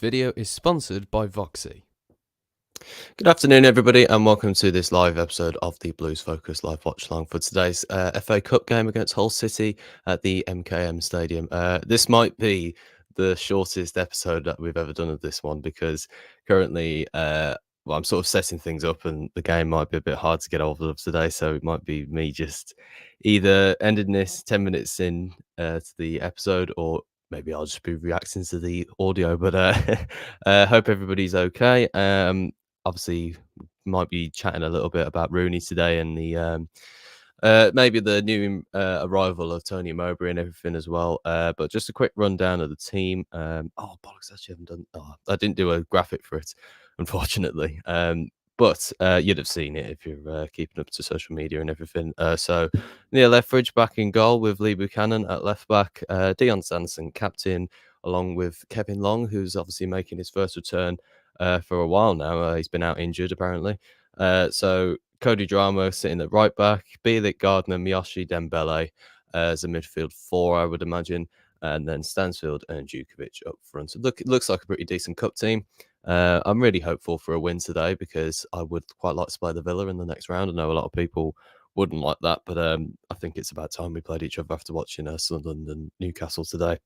video is sponsored by Voxy. Good afternoon, everybody, and welcome to this live episode of the Blues Focus live watch along for today's FA Cup game against Hull City at the MKM Stadium. This might be the shortest episode that we've ever done of this one because currently, I'm sort of setting things up, and the game might be a bit hard to get hold of today. So it might be me just either ending this 10 minutes in to the episode, or maybe I'll just be reacting to the audio. But hope everybody's okay. Obviously might be chatting a little bit about Rooney today and the maybe the new arrival of Tony Mowbray and everything as well. But just a quick rundown of the team. Oh bollocks! Actually, haven't done. Oh, I didn't do a graphic for it, unfortunately. But you'd have seen it if you're keeping up to social media and everything. So Neil Etheridge back in goal with Lee Buchanan at left back. Dion Sanderson captain, along with Kevin Long, who's obviously making his first return for a while now. He's been out injured apparently. So Cody Drama sitting at right back, Bielik, Gardner, Miyoshi, Dembele as a midfield four, I would imagine, and then Stansfield and Djukovic up front. It looks like a pretty decent cup team. I'm really hopeful for a win today because I would quite like to play the Villa in the next round. I know a lot of people wouldn't like that, but I think it's about time we played each other after watching Sunderland and Newcastle today.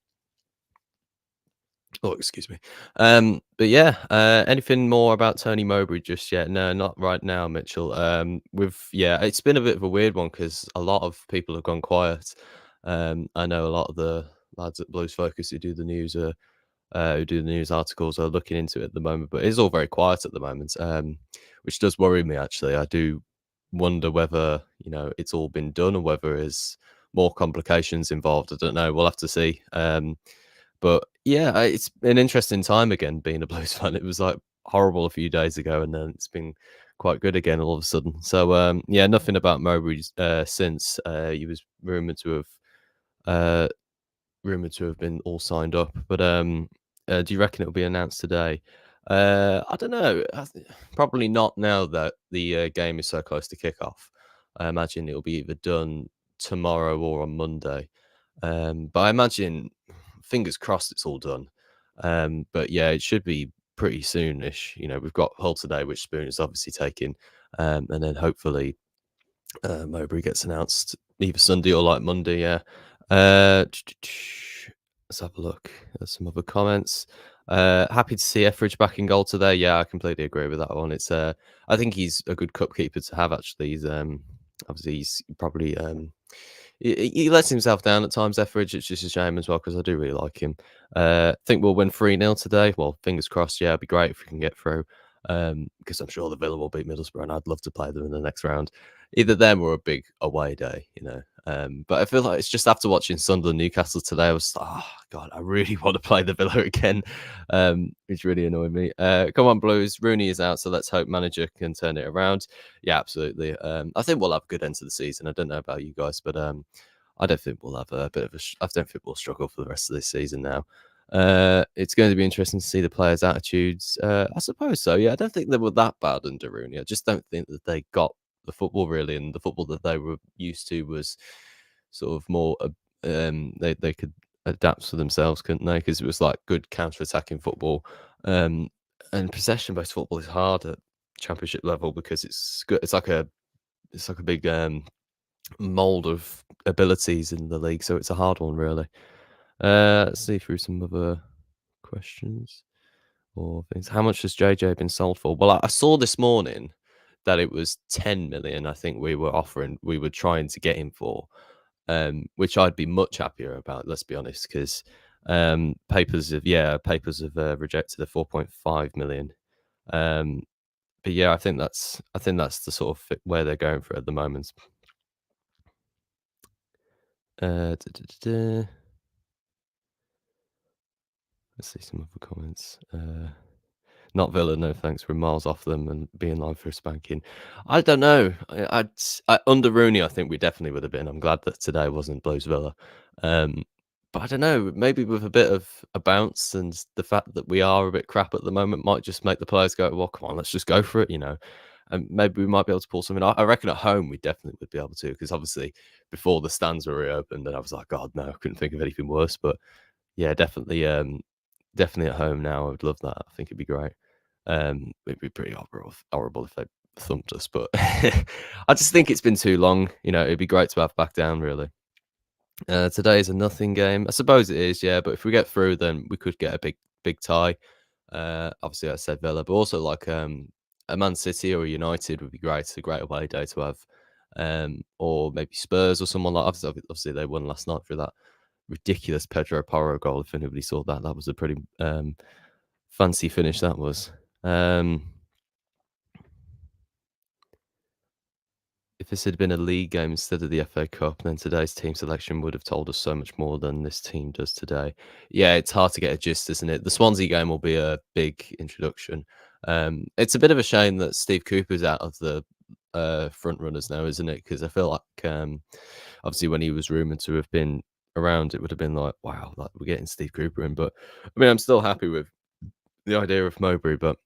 Oh, excuse me. But yeah, anything more about Tony Mowbray just yet? No, not right now, Mitchell. It's been a bit of a weird one because a lot of people have gone quiet. I know a lot of the lads at Blues Focus who do the news articles are looking into it at the moment, but it's all very quiet at the moment, which does worry me actually. I do wonder whether it's all been done or whether there's more complications involved. I don't know. We'll have to see. But yeah, it's an interesting time again being a Blues fan. It was like horrible a few days ago, and then it's been quite good again all of a sudden. So yeah, nothing about Mowbray since he was rumored to have been all signed up. But do you reckon it'll be announced today? I don't know. Probably not now that the game is so close to kickoff. I imagine it'll be either done tomorrow or on Monday. But I imagine, fingers crossed, it's all done. But yeah, it should be pretty soonish. We've got Hull today, which Spoon is obviously taking, and then hopefully Mowbray gets announced either Sunday or like Monday. Yeah. Let's have a look at some other comments. Happy to see Etheridge back in goal today. Yeah, I completely agree with that one. It's I think he's a good cup keeper to have. Actually, he's obviously he's probably he lets himself down at times, Etheridge. It's just a shame as well because I do really like him. Think we'll win 3-0 today. Well, fingers crossed. Yeah, it'd be great if we can get through because I'm sure the Villa will beat Middlesbrough and I'd love to play them in the next round. Either them or a big away day, But I feel like it's just after watching Sunderland Newcastle today, I was like, oh, God, I really want to play the Villa again, which really annoyed me. Come on, Blues. Rooney is out, so let's hope manager can turn it around. Yeah, absolutely. I think we'll have a good end to the season. I don't know about you guys, but I don't think we'll have a bit of I don't think we'll struggle for the rest of this season now. It's going to be interesting to see the players' attitudes. I suppose so. Yeah, I don't think they were that bad under Rooney. I just don't think that they got the football really, and the football that they were used to was sort of more. They could adapt for themselves, couldn't they? Because it was like good counter-attacking football. And possession-based football is hard at Championship level because it's good. It's like a big mold of abilities in the league, so it's a hard one really. Let's see through some other questions or things. How much has JJ been sold for? Well, I saw this morning that it was 10 million. I think we were trying to get him for, which I'd be much happier about. Let's be honest, because papers have rejected the 4.5 million. But yeah, I think that's the sort of where they're going for it at the moment. Let's see some other comments. Not Villa, no thanks. We're miles off them and being live for a spanking. I don't know. Under Rooney, I think we definitely would have been. I'm glad that today wasn't Blues Villa. But I don't know. Maybe with a bit of a bounce and the fact that we are a bit crap at the moment might just make the players go, well, come on, let's just go for it, And maybe we might be able to pull something. I reckon at home we definitely would be able to, because obviously before the stands were reopened, and I was like, God, no, I couldn't think of anything worse. But yeah, definitely definitely at home now. I would love that. I think it'd be great. It'd be pretty horrible if they thumped us, but I just think it's been too long. It'd be great to have back down, really. Today is a nothing game. I suppose it is, yeah. But if we get through, then we could get a big tie. Obviously, I said Villa, but also like a Man City or a United would be great. It's a great away day to have. Or maybe Spurs or someone like. Obviously, they won last night for that ridiculous Pedro Porro goal. If anybody saw that, that was a pretty fancy finish. That was. If this had been a league game instead of the FA Cup, then today's team selection would have told us so much more than this team does today. Yeah, it's hard to get a gist, isn't it? The Swansea game will be a big introduction. It's a bit of a shame that Steve Cooper's out of the front runners now, isn't it? Because I feel like obviously when he was rumoured to have been around, it would have been like, wow, like we're getting Steve Cooper in. But I mean, I'm still happy with the idea of Mowbray, but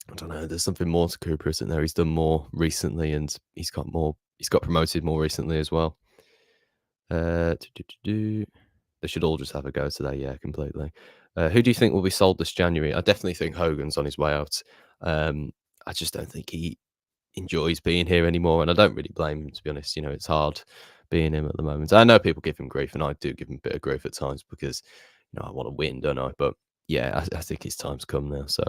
I don't know. There's something more to Cooper, isn't there? He's done more recently, and he's got more. He's got promoted more recently as well. They should all just have a go today. Yeah, completely. Who do you think will be sold this January? I definitely think Hogan's on his way out. I just don't think he enjoys being here anymore, and I don't really blame him, to be honest. It's hard being him at the moment. I know people give him grief, and I do give him a bit of grief at times because I want to win, don't I? But yeah, I think his time's come now. So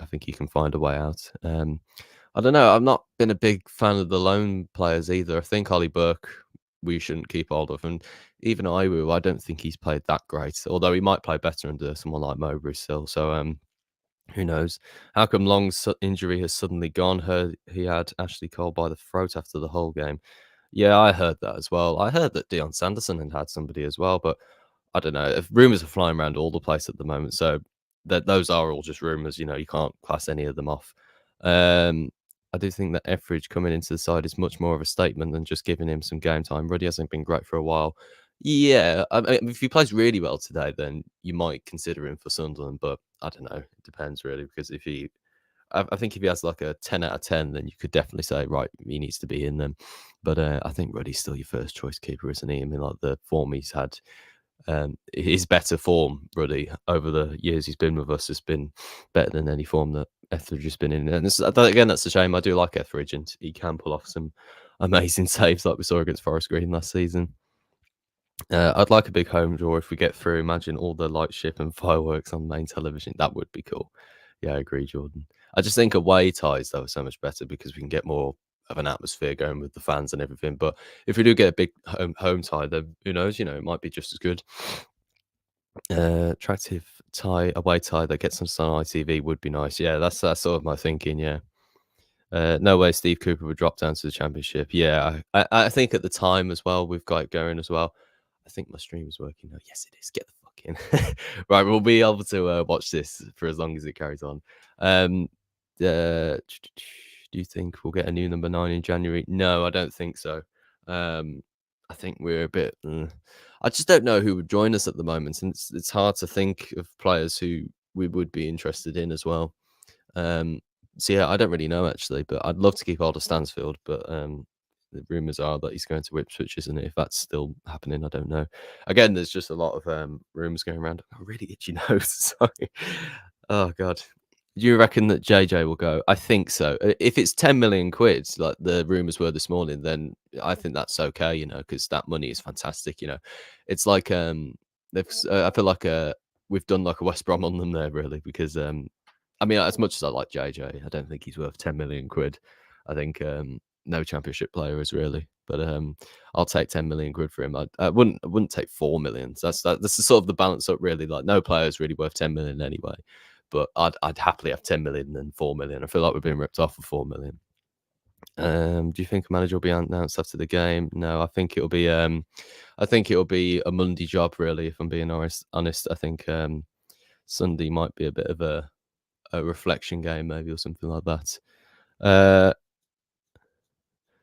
I think he can find a way out. I don't know. I've not been a big fan of the loan players either. I think Ollie Burke we shouldn't keep hold of, and even Iwu, I don't think he's played that great. Although he might play better under someone like Mowbray still. So who knows? How come Long's injury has suddenly gone? Heard he had Ashley Cole by the throat after the whole game. Yeah, I heard that as well. I heard that Dion Sanderson had somebody as well, but I don't know. If rumors are flying around all the place at the moment, so that those are all just rumors. You can't class any of them off. I do think that Etheridge coming into the side is much more of a statement than just giving him some game time. Ruddy hasn't been great for a while. Yeah, I mean, if he plays really well today, then you might consider him for Sunderland. But I don't know. It depends really, because I think if he has like a 10 out of 10, then you could definitely say, right, he needs to be in them. But I think Ruddy's still your first choice keeper, isn't he? I mean, like the form he's had, his better form, Ruddy, over the years he's been with us has been better than any form that Etheridge has been in. And again, that's a shame. I do like Etheridge, and he can pull off some amazing saves like we saw against Forest Green last season. I'd like a big home draw if we get through. Imagine all the light ship and fireworks on main television. That would be cool. Yeah, I agree, Jordan. I just think away ties, though, are so much better because we can get more of an atmosphere going with the fans and everything. But if we do get a big home tie, then who knows? It might be just as good. Attractive away tie that gets us on ITV would be nice. Yeah, that's sort of my thinking. Yeah. No way Steve Cooper would drop down to the Championship. Yeah, I think at the time as well, we've got it going as well. I think my stream is working now. Yes, it is. Get the fuck in. Right, we'll be able to watch this for as long as it carries on. Do you think we'll get a new number 9 in January? No, I don't think so. I think we're a bit... I just don't know who would join us at the moment. And it's hard to think of players who we would be interested in as well. So yeah, I don't really know actually, but I'd love to keep hold of Stansfield, but the rumours are that he's going to Ipswich, isn't it? If that's still happening, I don't know. Again, there's just a lot of rumours going around. Oh, really itchy nose. Sorry. Oh god. Do you reckon that JJ will go? I think so. If it's 10 million quid, like the rumours were this morning, then I think that's okay, because that money is fantastic. It's like I feel like we've done like a West Brom on them there, really, because I mean, as much as I like JJ, I don't think he's worth 10 million quid. I think no Championship player is really, but I'll take 10 million quid for him. I wouldn't take 4 million. So that's the sort of the balance up, really. Like no player is really worth 10 million anyway. But I'd happily have 10 million than 4 million. I feel like we're being ripped off for 4 million. Do you think a manager will be announced after the game? No, I think it'll be a Monday job, really. If I'm being honest, I think Sunday might be a bit of a reflection game, maybe, or something like that.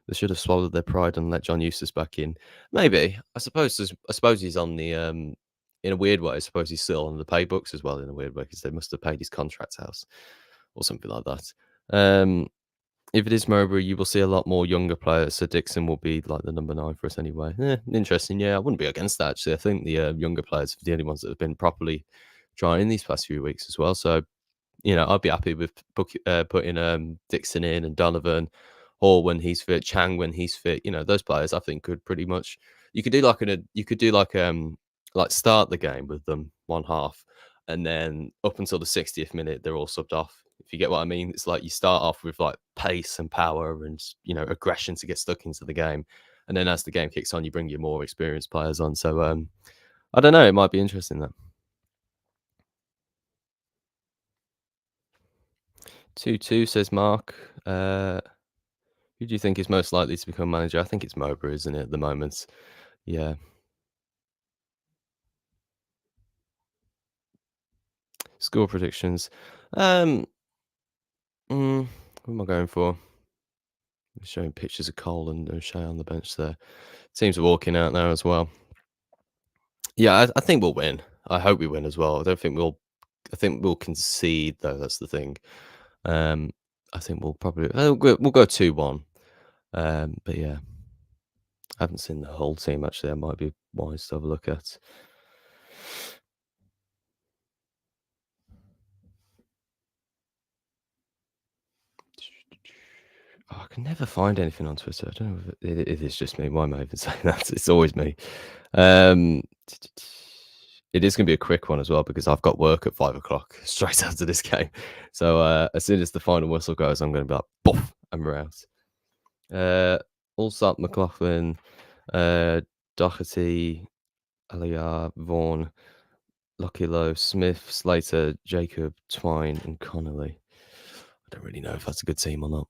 They should have swallowed their pride and let John Eustace back in. Maybe. I suppose he's on the in a weird way. I suppose he's still on the pay books as well in a weird way because they must have paid his contract house or something like that. If it is Mowbray, you will see a lot more younger players. So Dixon will be like the number 9 for us anyway. Interesting. Yeah, I wouldn't be against that actually. I think the younger players are the only ones that have been properly trying these past few weeks as well. So I'd be happy with putting Dixon in and Donovan, Hall when he's fit, Chang when he's fit. Those players I think could pretty much you could do like start the game with them one half, and then up until the 60th minute they're all subbed off. If you get what I mean, it's like you start off with like pace and power and aggression to get stuck into the game, and then as the game kicks on, you bring your more experienced players on. So I don't know, it might be interesting that 2-2 says Mark. Who do you think is most likely to become manager? I think it's Mowbray, isn't it, at the moment? Yeah. Score predictions. Um, what am I going for? Showing pictures of Cole and O'Shea on the bench there. Teams are walking out now as well. Yeah, I think we'll win. I hope we win as well. I don't think we'll. I think we'll concede though. That's the thing. Um, I think we'll probably we'll go 2-1. But yeah, I haven't seen the whole team actually. I might be wise to have a look at. Oh, I can never find anything on Twitter. I don't know if it is just me. Why am I even saying that? It's always me. It is going to be a quick one as well because I've got work at 5 o'clock straight after this game. So as soon as the final whistle goes, I'm going to be like, "Boof," and we're out. Allsop, McLaughlin, Doherty, Aliyah, Vaughan, Lockilo, Smith, Slater, Jacob, Twine, and Connolly. I don't really know if that's a good team or not.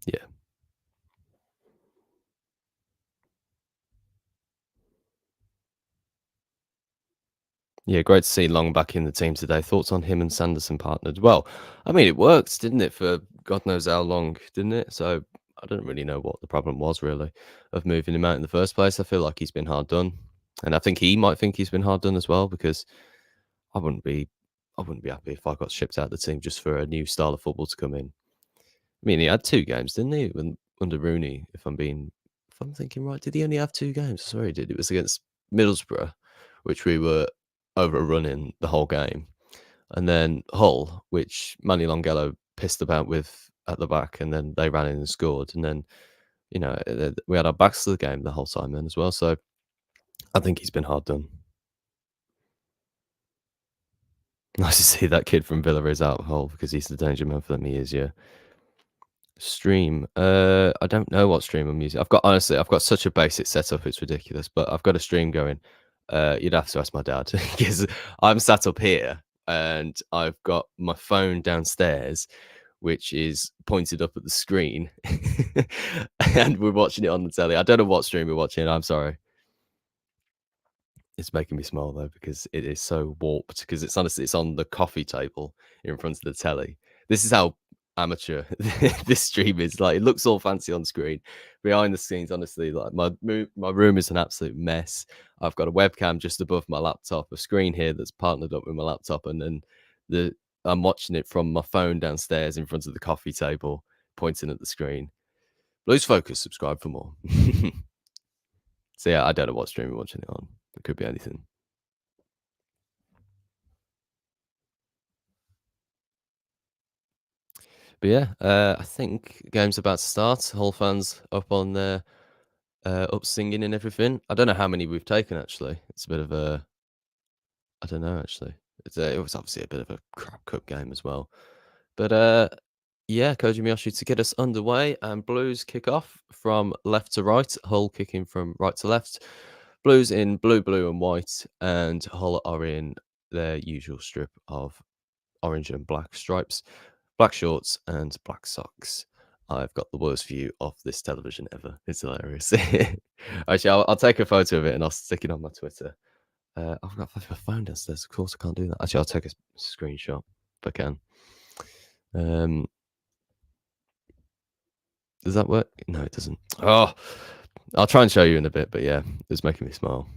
Yeah. Yeah, great to see Long back in the team today. Thoughts on him and Sanderson partnered? Well, I mean, it worked, didn't it, for God knows how long, didn't it? So I don't really know what the problem was, really, of moving him out in the first place. I feel like he's been hard done. And I think he might think he's been hard done as well, because I wouldn't be happy if I got shipped out of the team just for a new style of football to come in. I mean, he had 2 games, didn't he, under Rooney, if I'm thinking right. Did he only have 2 games? I swear he did. It was against Middlesbrough, which we were overrunning the whole game. And then Hull, which Manny Longello pissed about with at the back, and then they ran in and scored. And then, we had our backs to the game the whole time then as well. So I think he's been hard done. Nice to see that kid from Villa is out of Hull because he's the danger man for them. He is, yeah. Stream. I don't know what stream I'm using. I've got such a basic setup, it's ridiculous. But I've got a stream going. You'd have to ask my dad because I'm sat up here and I've got my phone downstairs, which is pointed up at the screen, and we're watching it on the telly. I don't know what stream we're watching. I'm sorry. It's making me smile though because it is so warped. Because it's on the coffee table in front of the telly. This is how amateur this stream is. Like, it looks all fancy on screen. Behind the scenes, honestly, like my room is an absolute mess. I've got a webcam just above my laptop, a screen here that's partnered up with my laptop, and then I'm watching it from my phone downstairs in front of the coffee table, pointing at the screen. Lose focus. Subscribe for more. So yeah, I don't know what stream we're watching it on. It could be anything. But yeah, I think the game's about to start. Hull fans up on there, up singing and everything. I don't know how many we've taken actually. It's a bit of a, I don't know actually. It was obviously a bit of a crap cup game as well. But yeah, Koji Miyoshi to get us underway, and Blues kick off from left to right. Hull kicking from right to left. Blues in blue, blue, and white, and Hull are in their usual strip of orange and black stripes, black shorts, and black socks. I've got the worst view of this television ever. It's hilarious. Actually, I'll take a photo of it and I'll stick it on my Twitter. I've got my phone downstairs. Of course, I can't do that. Actually, I'll take a screenshot if I can. Does that work? No, it doesn't. Oh, I'll try and show you in a bit, but yeah, it's making me smile.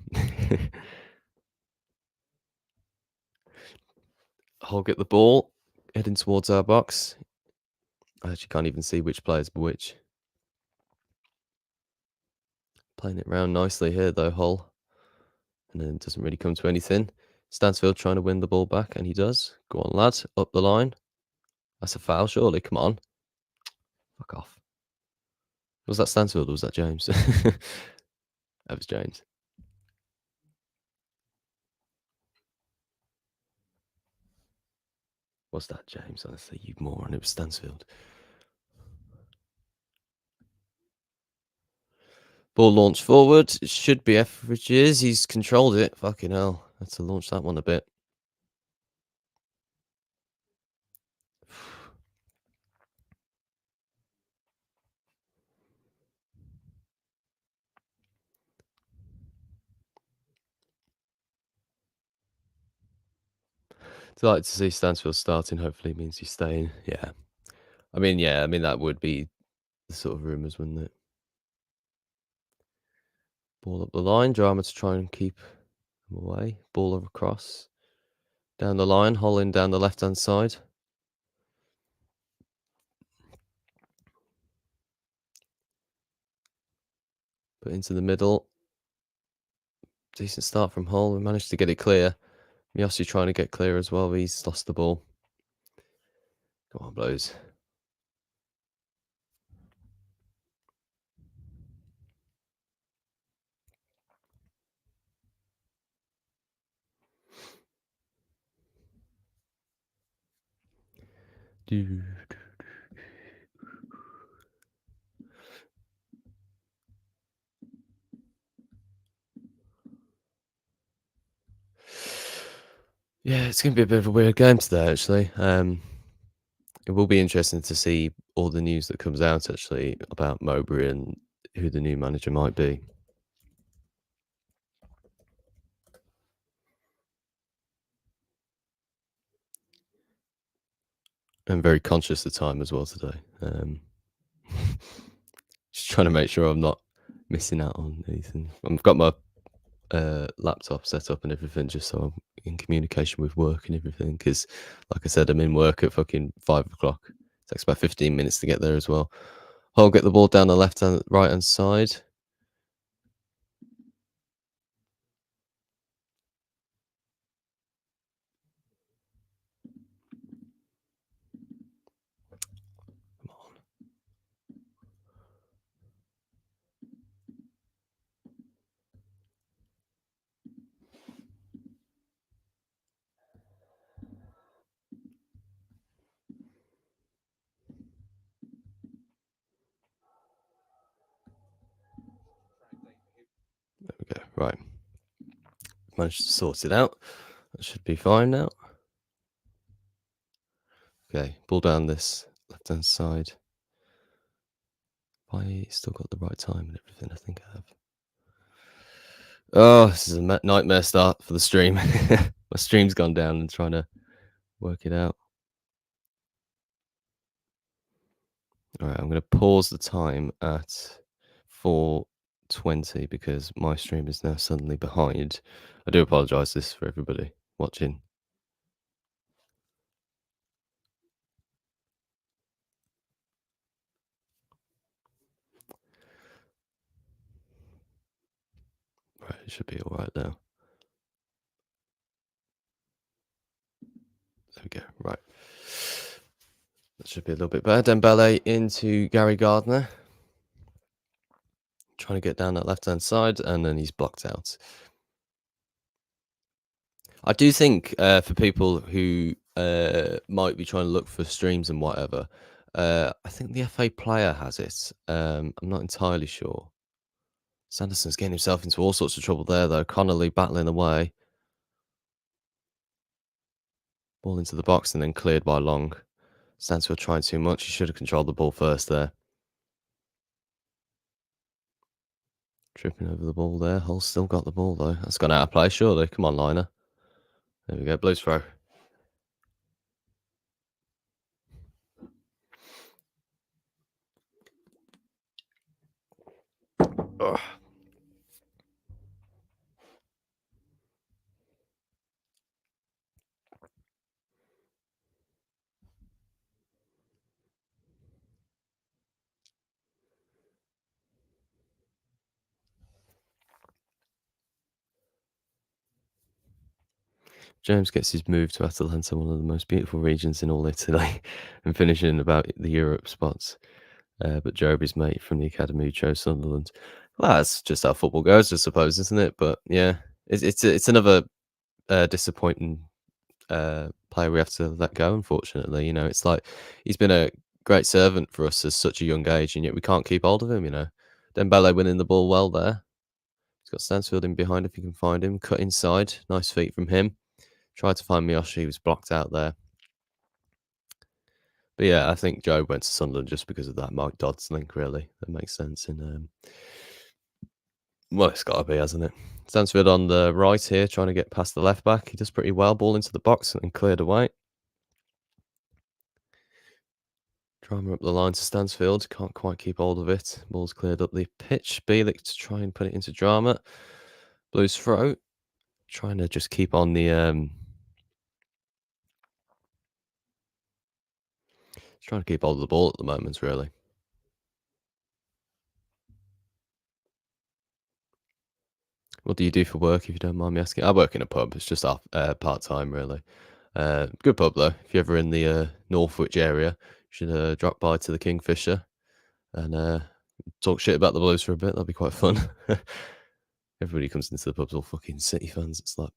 I'll get the ball heading towards our box. I actually can't even see which player's which. Playing it round nicely here, though, Hull. And then it doesn't really come to anything. Stansfield trying to win the ball back, and he does. Go on, lad. Up the line. That's a foul, surely. Come on. Fuck off. Was that Stansfield or was that James? That was James. Was that James? Honestly, you moron. It was Stansfield. Ball launched forward. It should be Etheridge's. He's controlled it. Fucking hell. Had to launch that one a bit. Delighted to see Stansfield starting. Hopefully it means he's staying. Yeah. I mean, that would be the sort of rumours, wouldn't it? Ball up the line. Drama to try and keep him away. Ball across. Down the line. Holland down the left-hand side. Put into the middle. Decent start from Hull. We managed to get it clear. Miossi trying to get clear as well. He's lost the ball. Come on, Blues. Yeah, it's going to be a bit of a weird game today, actually. It will be interesting to see all the news that comes out, actually, about Mowbray and who the new manager might be. I'm very conscious of time as well today. Just trying to make sure I'm not missing out on anything. I've got my laptop set up and everything just so I'm in communication with work and everything, because like I said, I'm in work at fucking 5 o'clock. It takes about 15 minutes to get there as well. I'll get the ball down the right hand side. Come on. There we go. Right. Managed to sort it out. That should be fine now. Okay, ball down this left hand side. I still got the right time and everything. I think I have. Oh, this is a nightmare start for the stream. My stream's gone down and trying to work it out. All right, I'm going to pause the time at 4:20 because my stream is now suddenly behind. I do apologise this for everybody watching. Right, it should be all right now. There we go. Right. That should be a little bit better. Dembele into Gary Gardner. Trying to get down that left-hand side, and then he's blocked out. I do think for people who might be trying to look for streams and whatever, I think the FA player has it. I'm not entirely sure. Sanderson's getting himself into all sorts of trouble there, though. Connolly battling away. Ball into the box and then cleared by Long. Stansfield trying too much. He should have controlled the ball first there. Tripping over the ball there. Hull still got the ball, though. That's gone out of play, surely. Come on, Liner. There we go. Blues throw. Ugh. James gets his move to Atalanta, one of the most beautiful regions in all Italy, and finishing about the Europe spots. But Joby's mate from the academy chose Sunderland. Well, that's just how football goes, I suppose, isn't it? But yeah, it's another disappointing player we have to let go. Unfortunately, it's like he's been a great servant for us at such a young age, and yet we can't keep hold of him. Dembele winning the ball well there. He's got Stansfield in behind if you can find him. Cut inside, nice feet from him. Tried to find Miyoshi, he was blocked out there. But yeah, I think Joe went to Sunderland just because of that Mike Dodds link, really. That makes sense. And well, it's got to be, hasn't it? Stansfield on the right here, trying to get past the left back. He does pretty well. Ball into the box and cleared away. Drama up the line to Stansfield. Can't quite keep hold of it. Ball's cleared up the pitch. Bielik to try and put it into Drama. Blues throw. Trying to just keep on the trying to keep hold of the ball at the moment, really. What do you do for work, if you don't mind me asking? I work in a pub. It's just part-time, really. Good pub, though. If you're ever in the Northwich area, you should drop by to the Kingfisher and talk shit about the Blues for a bit. That'd be quite fun. Everybody comes into the pubs all fucking City fans. It's like,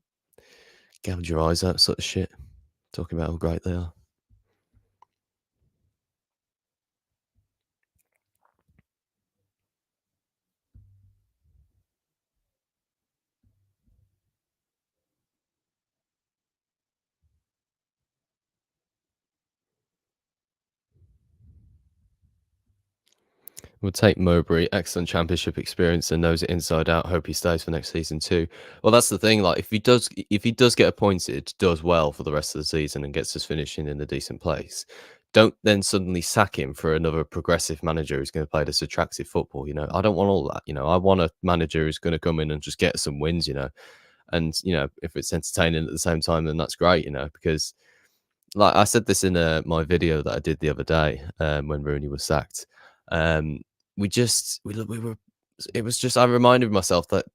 gouge your eyes out sort of shit. Talking about how great they are. We'll take Mowbray, excellent championship experience and knows it inside out. Hope he stays for next season too. Well, that's the thing. Like, if he does get appointed, does well for the rest of the season and gets us finishing in a decent place, don't then suddenly sack him for another progressive manager who's going to play this attractive football. I don't want all that. I want a manager who's going to come in and just get some wins. And if it's entertaining at the same time, then that's great. Because like I said this in my video that I did the other day when Rooney was sacked. Um, we were. It was just I reminded myself that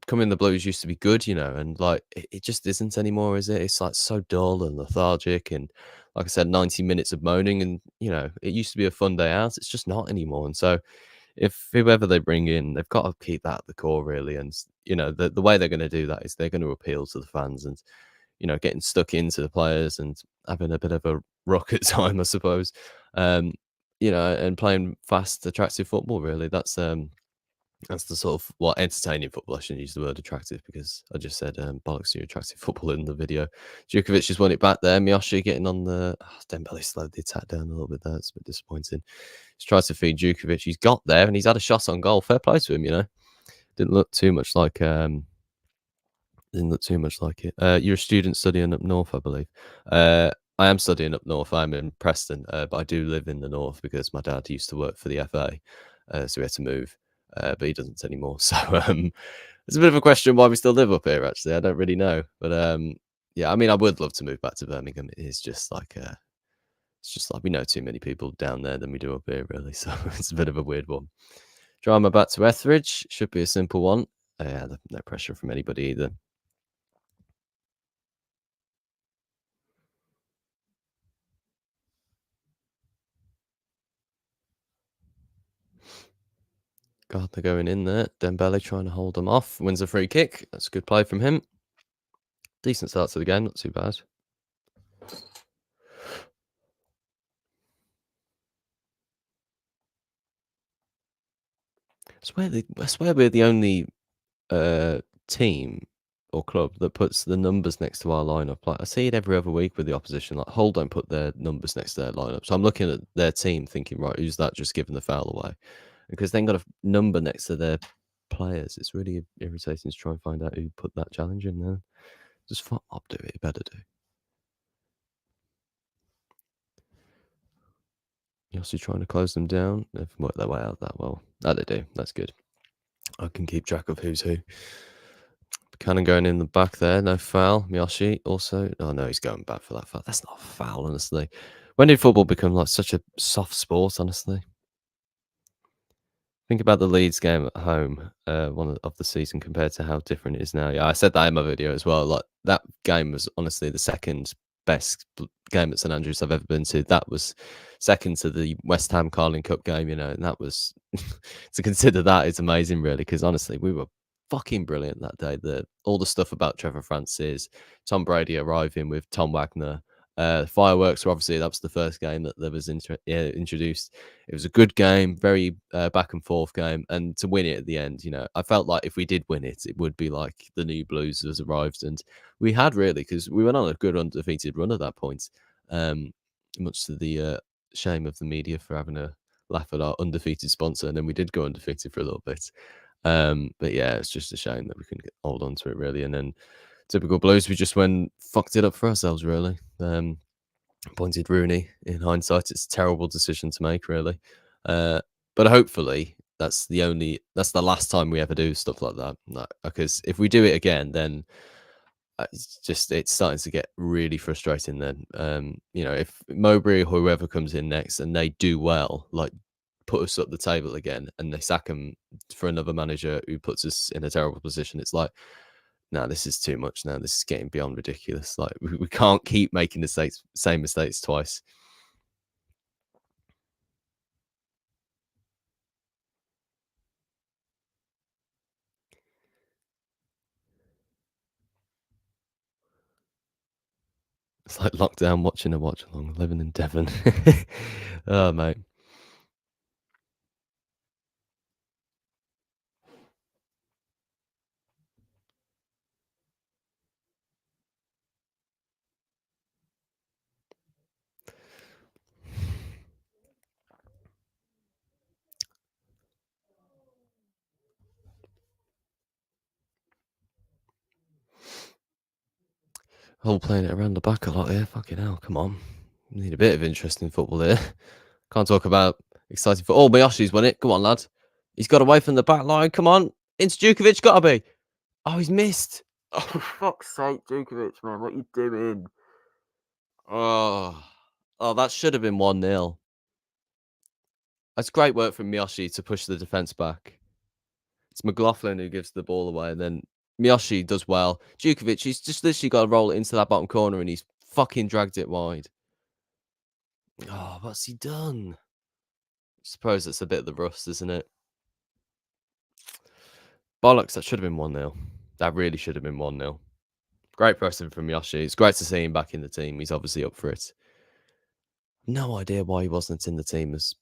coming the Blues used to be good, and like it just isn't anymore, is it? It's like so dull and lethargic, and like I said, 90 minutes of moaning, and it used to be a fun day out. It's just not anymore, and so if whoever they bring in, they've got to keep that at the core, really. And the way they're going to do that is they're going to appeal to the fans and getting stuck into the players and having a bit of a rocket time, I suppose. And playing fast, attractive football. Really, that's the sort of entertaining football. I shouldn't use the word attractive because I just said bollocks to your attractive football in the video. Djukovic just won it back there. Miyoshi getting on the Dembele slowed the attack down a little bit there. It's a bit disappointing. He's tried to feed Djukovic. He's got there and he's had a shot on goal. Fair play to him. Didn't look too much like didn't look too much like it. You're a student studying up north, I believe. I am studying up north. I'm in Preston, but I do live in the north because my dad used to work for the FA, so we had to move. But he doesn't anymore. So it's a bit of a question why we still live up here. Actually, I don't really know. But yeah, I mean, I would love to move back to Birmingham. It's just like we know too many people down there than we do up here, really. So it's a bit of a weird one. Drama back to Etheridge should be a simple one. Yeah, no pressure from anybody either. God, they're going in there. Dembele trying to hold them off. Wins a free kick. That's a good play from him. Decent start to the game. Not too bad. I swear we're the only team or club that puts the numbers next to our lineup. Like I see it every other week with the opposition. Like Hull don't put their numbers next to their lineup. So I'm looking at their team thinking, right, who's that just giving the foul away? Because they got a number next to their players. It's really irritating to try and find out who put that challenge in there. Just fuck up, do it. You better do. You're also trying to close them down. They've worked their way out that well. That they do. That's good. I can keep track of who's who. Cannon going in the back there, no foul. Miyoshi also. Oh no, he's going back for that foul. That's not a foul, honestly. When did football become like such a soft sport? Honestly, think about the Leeds game at home, one of the season compared to how different it is now. Yeah, I said that in my video as well. Like that game was honestly the second best game at St Andrews I've ever been to. That was second to the West Ham Carling Cup game, you know, and that was to consider that is amazing, really, because honestly, we were fucking brilliant that day. All the stuff about Trevor Francis, Tom Brady arriving with Tom Wagner. Fireworks were obviously that was the first game that was introduced. It was a good game, very back and forth game, and to win it at the end, you know, I felt like if we did win it, it would be like the new Blues has arrived, and we had really because we went on a good undefeated run at that point. Um, Much to the shame of the media for having a laugh at our undefeated sponsor, and then we did go undefeated for a little bit. But yeah, it's just a shame that we couldn't hold on to it really, and then typical Blues, we just went fucked it up for ourselves really. Appointed Rooney. In hindsight, it's a terrible decision to make, really. But hopefully, that's the last time we ever do stuff like that. Because if we do it again, then it's starting to get really frustrating. Then, you know, if Mowbray or whoever comes in next and they do well, like put us up the table again, and they sack him for another manager who puts us in a terrible position, it's like, no, this is too much now. This is getting beyond ridiculous. Like we can't keep making the same mistakes twice. It's like lockdown watching a watchalong, living in Devon. Oh, mate. All playing it around the back a lot here. Fucking hell, come on. We need a bit of interesting football here. Can't talk about exciting football. Oh, Miyoshi's won it. Come on, lad. He's got away from the back line. Come on. Into Djukovic, gotta be. Oh, he's missed. Oh, for fuck's sake, Djukovic, man. What you doing? Oh, that should have been 1-0. That's great work from Miyoshi to push the defence back. It's McLaughlin who gives the ball away, and then Miyoshi does well. Djukovic, he's just literally got to roll it into that bottom corner, and he's fucking dragged it wide. Oh, what's he done? I suppose it's a bit of the rust, isn't it? Bollocks, that should have been 1-0. That really should have been 1-0. Great pressing from Miyoshi. It's great to see him back in the team. He's obviously up for it. No idea why he wasn't in the team as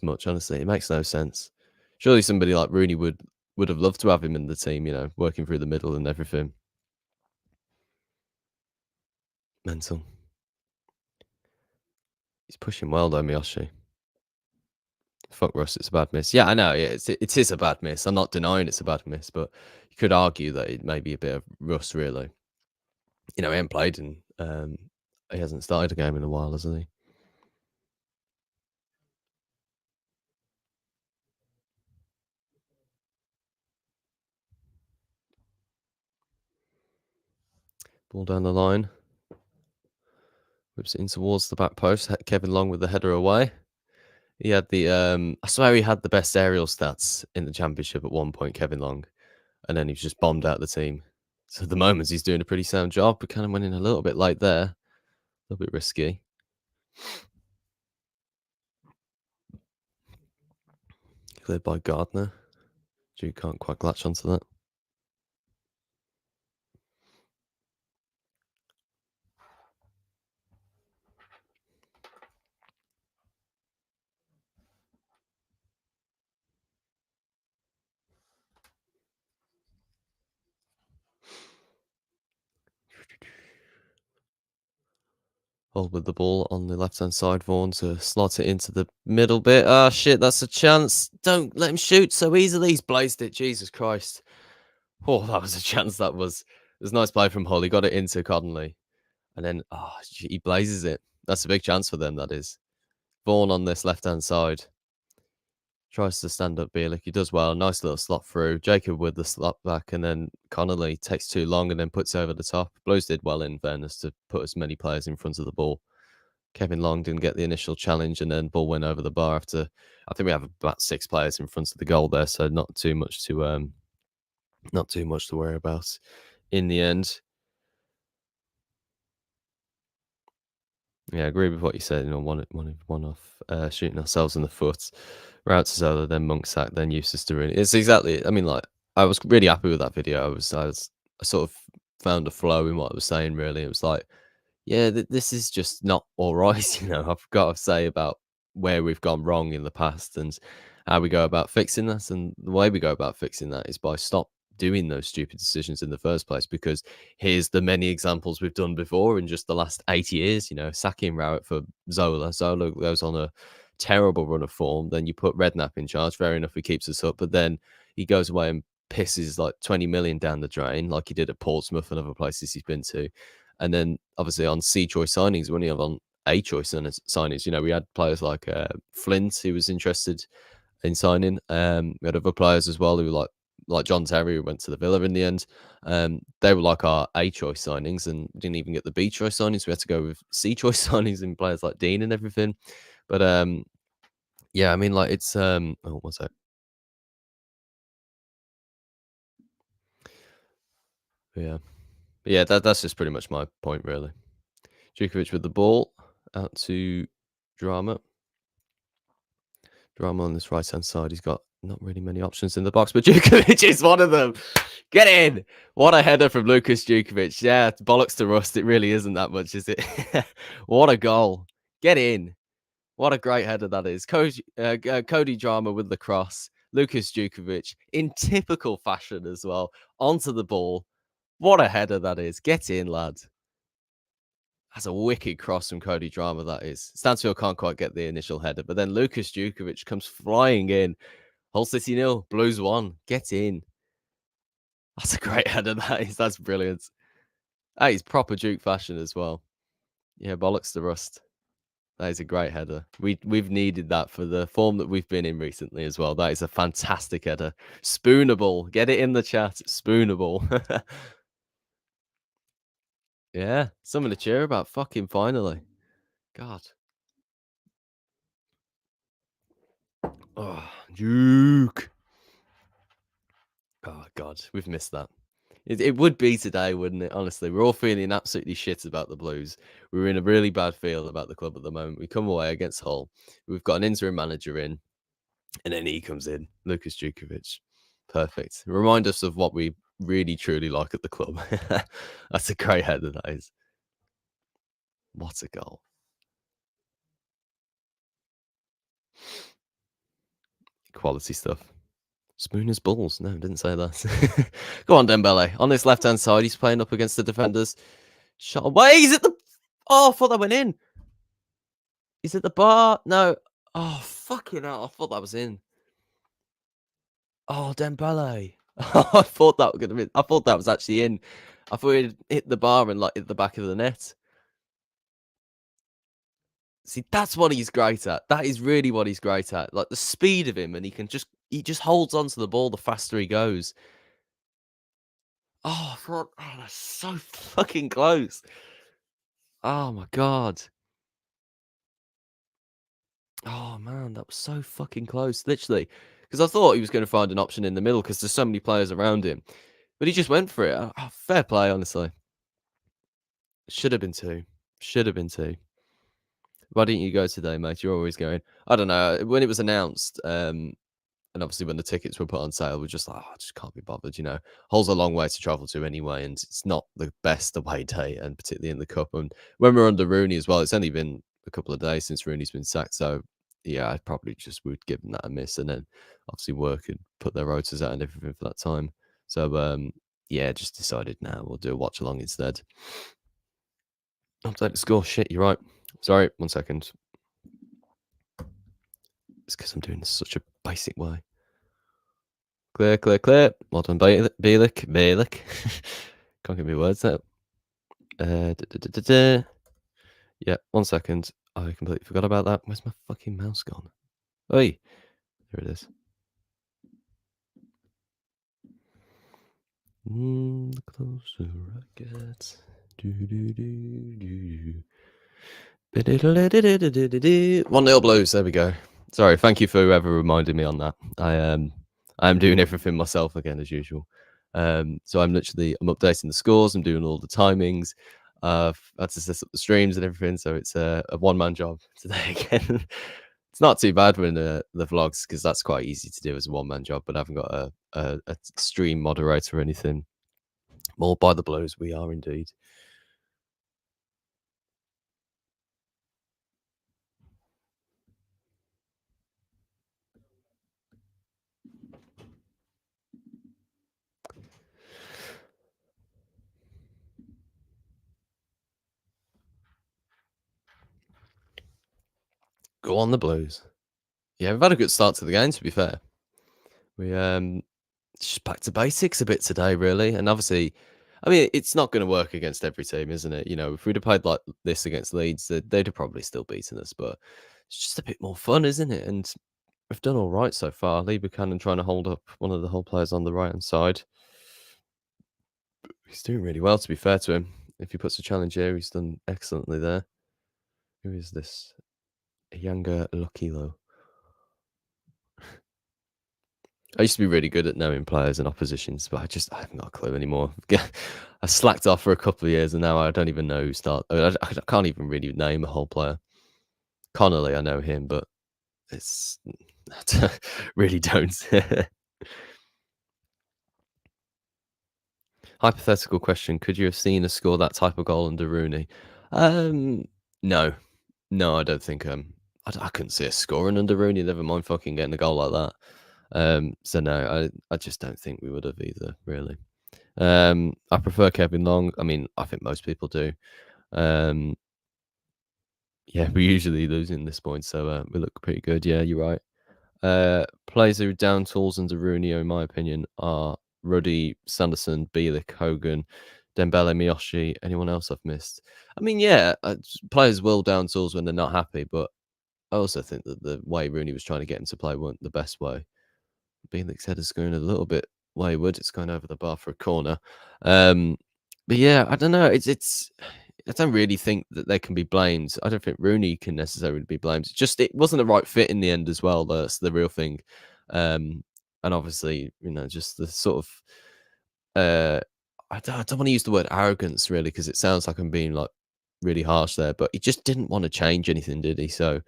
much, honestly. It makes no sense. Surely somebody like Rooney would have loved to have him in the team, you know, working through the middle and everything. Mental. He's pushing well though, Miyoshi. Fuck Russ, it's a bad miss. Yeah, I know. Yeah, it is a bad miss. I'm not denying it's a bad miss, but you could argue that it may be a bit of Russ, really. You know, he hasn't played and he hasn't started a game in a while, hasn't he? Ball down the line. Whips it in towards the back post. Kevin Long with the header away. He had the I swear he had the best aerial stats in the championship at one point, Kevin Long. And then he was just bombed out the team. So at the moment he's doing a pretty sound job, but kind of went in a little bit late there. A little bit risky. Cleared by Gardner. Duke can't quite latch onto that. Hold with the ball on the left-hand side. Vaughan to slot it into the middle bit. Ah, shit, that's a chance. Don't let him shoot so easily. He's blazed it. Jesus Christ. Oh, that was a chance. That was. It was a nice play from Hull. He got it into Connolly. And then, he blazes it. That's a big chance for them, that is. Vaughan on this left-hand side. Tries to stand up Bielik. He does well. Nice little slot through. Jacob with the slot back, and then Connolly takes too long and then puts over the top. Blues did well, in fairness, to put as many players in front of the ball. Kevin Long didn't get the initial challenge, and then ball went over the bar after. I think we have about 6 players in front of the goal there, so not too much to worry about in the end. Yeah, I agree with what you said. One off shooting ourselves in the foot. Route to Zola, then Monksack, then Eustace to Rooney. It's exactly. I mean, like, I was really happy with that video. I sort of found a flow in what I was saying. Really, it was like, yeah, this is just not all right. I've got to say about where we've gone wrong in the past and how we go about fixing that. And the way we go about fixing that is by stop doing those stupid decisions in the first place. Because here's the many examples we've done before in just the last 8 years. Sacking Rowett for Zola. Zola goes on a terrible run of form. Then you put Redknapp in charge. Fair enough, he keeps us up, but then he goes away and pisses like 20 million down the drain, like he did at Portsmouth and other places he's been to. And then obviously on C choice signings, when you have on A choice signings, we had players like Flint, who was interested in signing. We had other players as well who like John Terry, who went to the Villa in the end. They were like our A choice signings and didn't even get the B choice signings. We had to go with C choice signings and players like Dean and everything. But yeah, I mean, like, it's what's that? Yeah, yeah, that's just pretty much my point, really. Djukovic with the ball out to Drama. Drama on this right-hand side. He's got not really many options in the box, but Djukovic is one of them. Get in! What a header from Lucas Djukovic. Yeah, bollocks to rust. It really isn't that much, is it? What a goal. Get in. What a great header that is. Cody Drama with the cross. Lucas Djukovic in typical fashion as well. Onto the ball. What a header that is. Get in, lad. That's a wicked cross from Cody Drama, that is. Stansfield can't quite get the initial header, but then Lucas Djukovic comes flying in. Hull City 0, Blues 1. Get in. That's a great header, that is. That's brilliant. That is proper Duke fashion as well. Yeah, bollocks to rust. That is a great header. We've needed that for the form that we've been in recently as well. That is a fantastic header. Spoonable. Get it in the chat. Spoonable. Yeah, something to cheer about. Fucking finally. God. Oh, Duke. Oh, God. We've missed that. It would be today, wouldn't it? Honestly, we're all feeling absolutely shit about the Blues. We're in a really bad feel about the club at the moment. We come away against Hull. We've got an interim manager in, and then he comes in, Lucas Djukovic. Perfect. Remind us of what we really truly like at the club. That's a great header, that is. What a goal. Quality stuff. Spooners balls. No, didn't say that. Go on, Dembele. On this left-hand side, he's playing up against the defenders. Shot away. He's at the... Oh, I thought that went in. He's at the bar. No. Oh, fucking hell. I thought that was in. Oh, Dembele. I thought that was going to be... I thought that was actually in. I thought he'd hit the bar and, like, hit the back of the net. See, that's what he's great at. That is really what he's great at. Like, the speed of him, and he just holds on to the ball the faster he goes. Oh, that's so fucking close. Oh my God. Oh man, that was so fucking close. Literally. Because I thought he was going to find an option in the middle because there's so many players around him. But he just went for it. Oh, fair play, honestly. Should have been 2. Should have been 2. Why didn't you go today, mate? You're always going. I don't know. When it was announced, and obviously when the tickets were put on sale, we're just like, oh, I just can't be bothered. Hull's a long way to travel to anyway, and it's not the best away day, and particularly in the cup. And when we're under Rooney as well, it's only been a couple of days since Rooney's been sacked. So yeah, I probably just would give that a miss, and then obviously work and put their rotors out and everything for that time. So yeah, just decided now we'll do a watch along instead. Update the score. Shit, you're right. Sorry, 1 second. It's because I'm doing this such a basic way. Clear. Well done, Bielik. Can't give me words out. Yeah, 1 second. I completely forgot about that. Where's my fucking mouse gone? Oi. There it is. The closer I get. Do, do, do, do. 1-0 Blues. There we go. Sorry, thank you for whoever reminded me on that. I am doing everything myself again as usual. So I'm updating the scores. I'm doing all the timings. I've had to set up the streams and everything. So it's a one-man job today again. It's not too bad when the vlogs, because that's quite easy to do as a one-man job. But I haven't got a stream moderator or anything. More by the Blues, we are indeed. Go on the Blues. Yeah, we've had a good start to the game, to be fair. We just back to basics a bit today, really. And obviously, I mean, it's not going to work against every team, isn't it? You know, if we'd have played like this against Leeds, they'd have probably still beaten us. But it's just a bit more fun, isn't it? And we've done all right so far. Lee Buchanan trying to hold up one of the whole players on the right hand side. He's doing really well, to be fair to him. If he puts a challenge here, he's done excellently there. Who is this? Younger Lokilo. I used to be really good at knowing players and oppositions, but I haven't got a clue anymore. I slacked off for a couple of years, and now I don't even know who start. I can't even really name a whole player. Connolly, I know him, but it's I really don't. Hypothetical question: could you have seen us score that type of goal under Rooney? No, I don't think. I couldn't see us scoring under Rooney. Never mind fucking getting a goal like that. So no, I just don't think we would have either, really. I prefer Kevin Long. I mean, I think most people do. Yeah, we're usually losing this point, so we look pretty good. Yeah, you're right. Players who are down tools under Rooney, in my opinion, are Ruddy, Sanderson, Bielik, Hogan, Dembele, Miyoshi. Anyone else I've missed? I mean, yeah, players will down tools when they're not happy, but I also think that the way Rooney was trying to get him to play weren't the best way. Bielik's head is going a little bit wayward. It's going over the bar for a corner. But yeah, I don't know. It's. I don't really think that they can be blamed. I don't think Rooney can necessarily be blamed. Just it wasn't the right fit in the end as well. That's the real thing. And obviously, you know, just the sort of. I don't want to use the word arrogance really, because it sounds like I'm being like really harsh there. But he just didn't want to change anything, did he? So.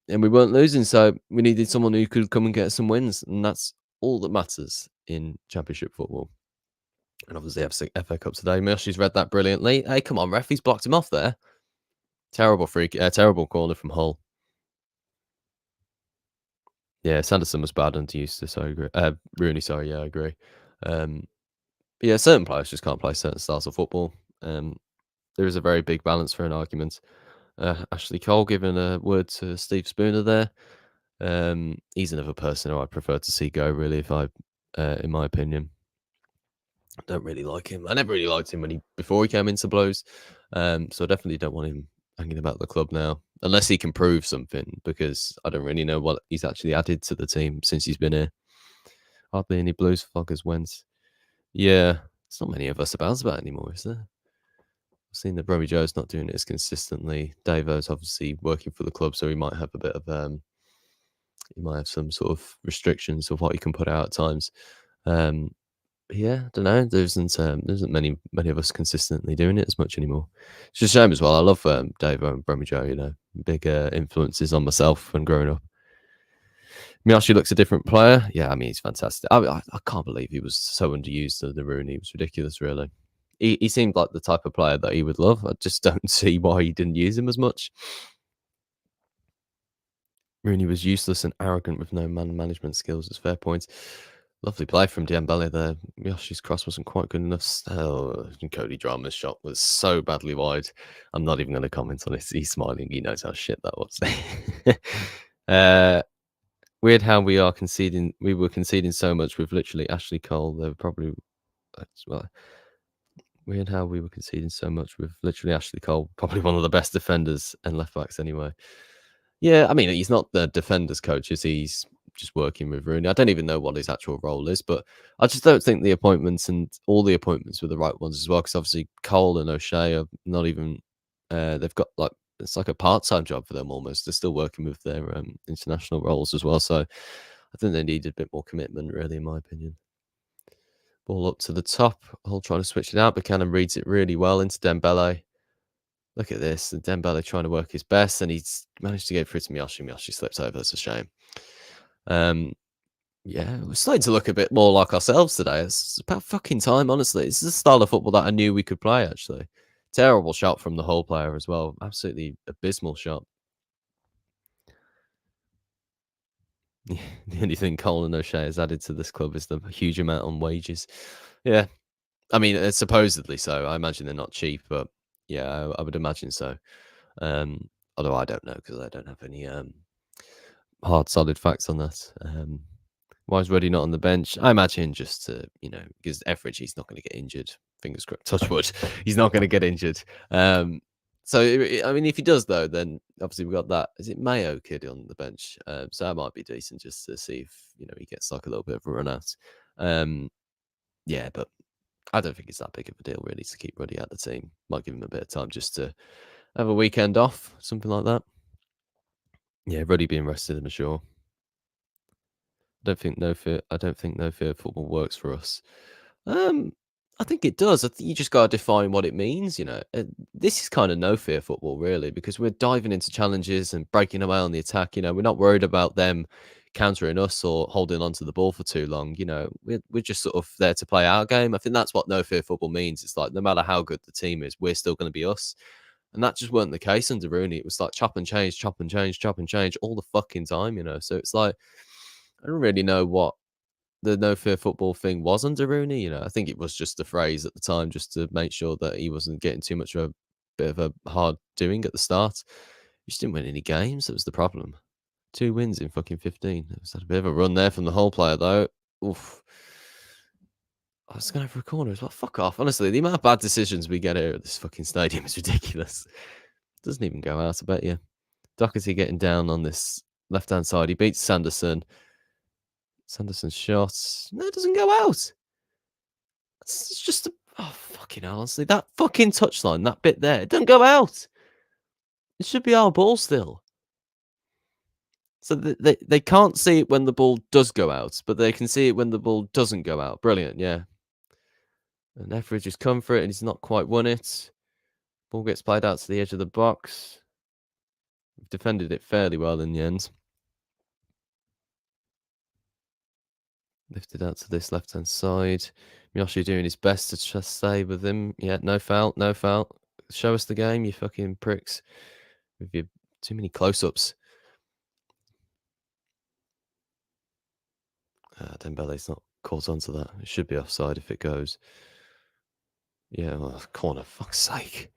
And we weren't losing, so we needed someone who could come and get some wins, and that's all that matters in Championship football. And obviously, FA Cup today. Miyoshi's read that brilliantly. Hey, come on, ref! He's blocked him off there. Terrible terrible corner from Hull. Yeah, Sanderson was bad under Eustace. I agree. Rooney, sorry. Yeah, I agree. But yeah, certain players just can't play certain styles of football. There is a very big balance for an argument. Ashley Cole giving a word to Steve Spooner there. He's another person who I'd prefer to see go, really, in my opinion. I don't really like him. I never really liked him before he came into Blues. So I definitely don't want him hanging about the club now, unless he can prove something, because I don't really know what he's actually added to the team since he's been here. Hardly any Blues floggers went. Yeah, it's not many of us about anymore, is there? I've seen that Brommy Joe's not doing it as consistently. Davo's obviously working for the club, so he might have a bit of he might have some sort of restrictions of what he can put out at times. Yeah, I don't know. There isn't many of us consistently doing it as much anymore. It's just a shame as well. I love Davo and Brommy Joe. You know, big influences on myself when growing up. Miyoshi looks a different player. Yeah, I mean, he's fantastic. I can't believe he was so underused to the Rooney. It was ridiculous, really. He seemed like the type of player that he would love. I just don't see why he didn't use him as much. Rooney was useless and arrogant with no man management skills. It's fair point. Lovely play from Dembele there. Yoshi's cross wasn't quite good enough. Oh, Cody Drama's shot was so badly wide. I'm not even going to comment on it. He's smiling. He knows how shit that was. Weird how we are conceding. We were conceding so much with literally Ashley Cole. They were probably well. Weird how we were conceding so much with literally Ashley Cole, probably one of the best defenders and left backs anyway. Yeah, I mean, he's not the defenders coach, is he? He's just working with Rooney. I don't even know what his actual role is, but I just don't think the appointments and all the appointments were the right ones as well. Because obviously Cole and O'Shea are not even. They've got like it's like a part-time job for them almost. They're still working with their international roles as well. So I think they need a bit more commitment, really, in my opinion. Ball up to the top. Hull trying to switch it out. Buchanan reads it really well into Dembele. Look at this. And Dembele trying to work his best, and he's managed to get through to Miyoshi. Miyoshi slips over. That's a shame. Yeah, we're starting to look a bit more like ourselves today. It's about fucking time, honestly. It's the style of football that I knew we could play, actually. Terrible shot from the Hull player as well. Absolutely abysmal shot. The only thing Colin O'Shea has added to this club is the huge amount on wages. Yeah, I mean, supposedly so. I imagine they're not cheap, but yeah, I would imagine so. Although I don't know because I don't have any hard, solid facts on that. Why is Ruddy not on the bench? I imagine just to, because Etheridge, he's not going to get injured. Fingers crossed, touch wood. He's not going to get injured. So, I mean, if he does, though, then obviously we've got that. Is it Mayo kid on the bench? So that might be decent just to see if, he gets like a little bit of a run out. Yeah, but I don't think it's that big of a deal, really, to keep Ruddy out the team. Might give him a bit of time just to have a weekend off, something like that. Yeah, Ruddy being rested, I'm sure. I don't think no fear football works for us. I think it does. I think you just got to define what it means. This is kind of no fear football, really, because we're diving into challenges and breaking away on the attack. We're not worried about them countering us or holding onto the ball for too long. We're just sort of there to play our game. I think that's what no fear football means. It's like no matter how good the team is, we're still going to be us. And that just weren't the case under Rooney. It was like chop and change, chop and change, chop and change all the fucking time. So it's like I don't really know what the no fear football thing was under Rooney. I think it was just a phrase at the time just to make sure that he wasn't getting too much of a bit of a hard doing at the start. He just didn't win any games. That was the problem. 2 wins in fucking 15. It was a bit of a run there from the whole player, though. Oof. I was going for a corner as well. Fuck off. Honestly, the amount of bad decisions we get here at this fucking stadium is ridiculous. Doesn't even go out, I bet you. Doherty getting down on this left-hand side. He beats Sanderson. Sanderson's shot. No, it doesn't go out. It's just fucking hell, honestly. That fucking touchline, that bit there, it doesn't go out. It should be our ball still. So they can't see it when the ball does go out, but they can see it when the ball doesn't go out. Brilliant, yeah. And Etheridge has come for it, and he's not quite won it. Ball gets played out to the edge of the box. We've defended it fairly well in the end. Lifted out to this left-hand side. Miyoshi doing his best to just stay with him. Yeah, no foul, no foul. Show us the game, you fucking pricks. With your too many close-ups. Dembele's not caught onto that. It should be offside if it goes. Yeah, well, corner, fuck's sake.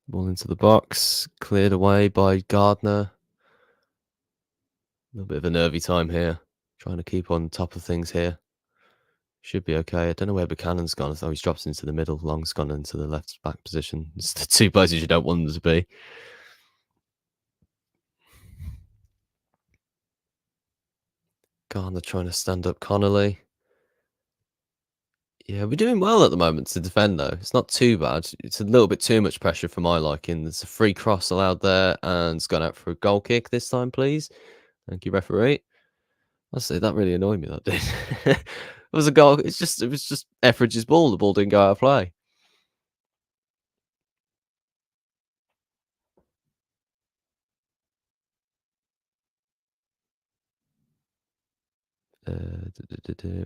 Ball into the box. Cleared away by Gardner. A little bit of a nervy time here. Trying to keep on top of things here. Should be okay. I don't know where Buchanan's gone. Oh, he's dropped into the middle. Long's gone into the left back position. It's the 2 places you don't want them to be. Gardner trying to stand up Connolly. Yeah, we're doing well at the moment to defend, though. It's not too bad. It's a little bit too much pressure for my liking. There's a free cross allowed there, and it's gone out for a goal kick this time, please. Thank you, referee. Honestly, that really annoyed me, that did. It was a goal. It was just Etheridge's ball. The ball didn't go out of play.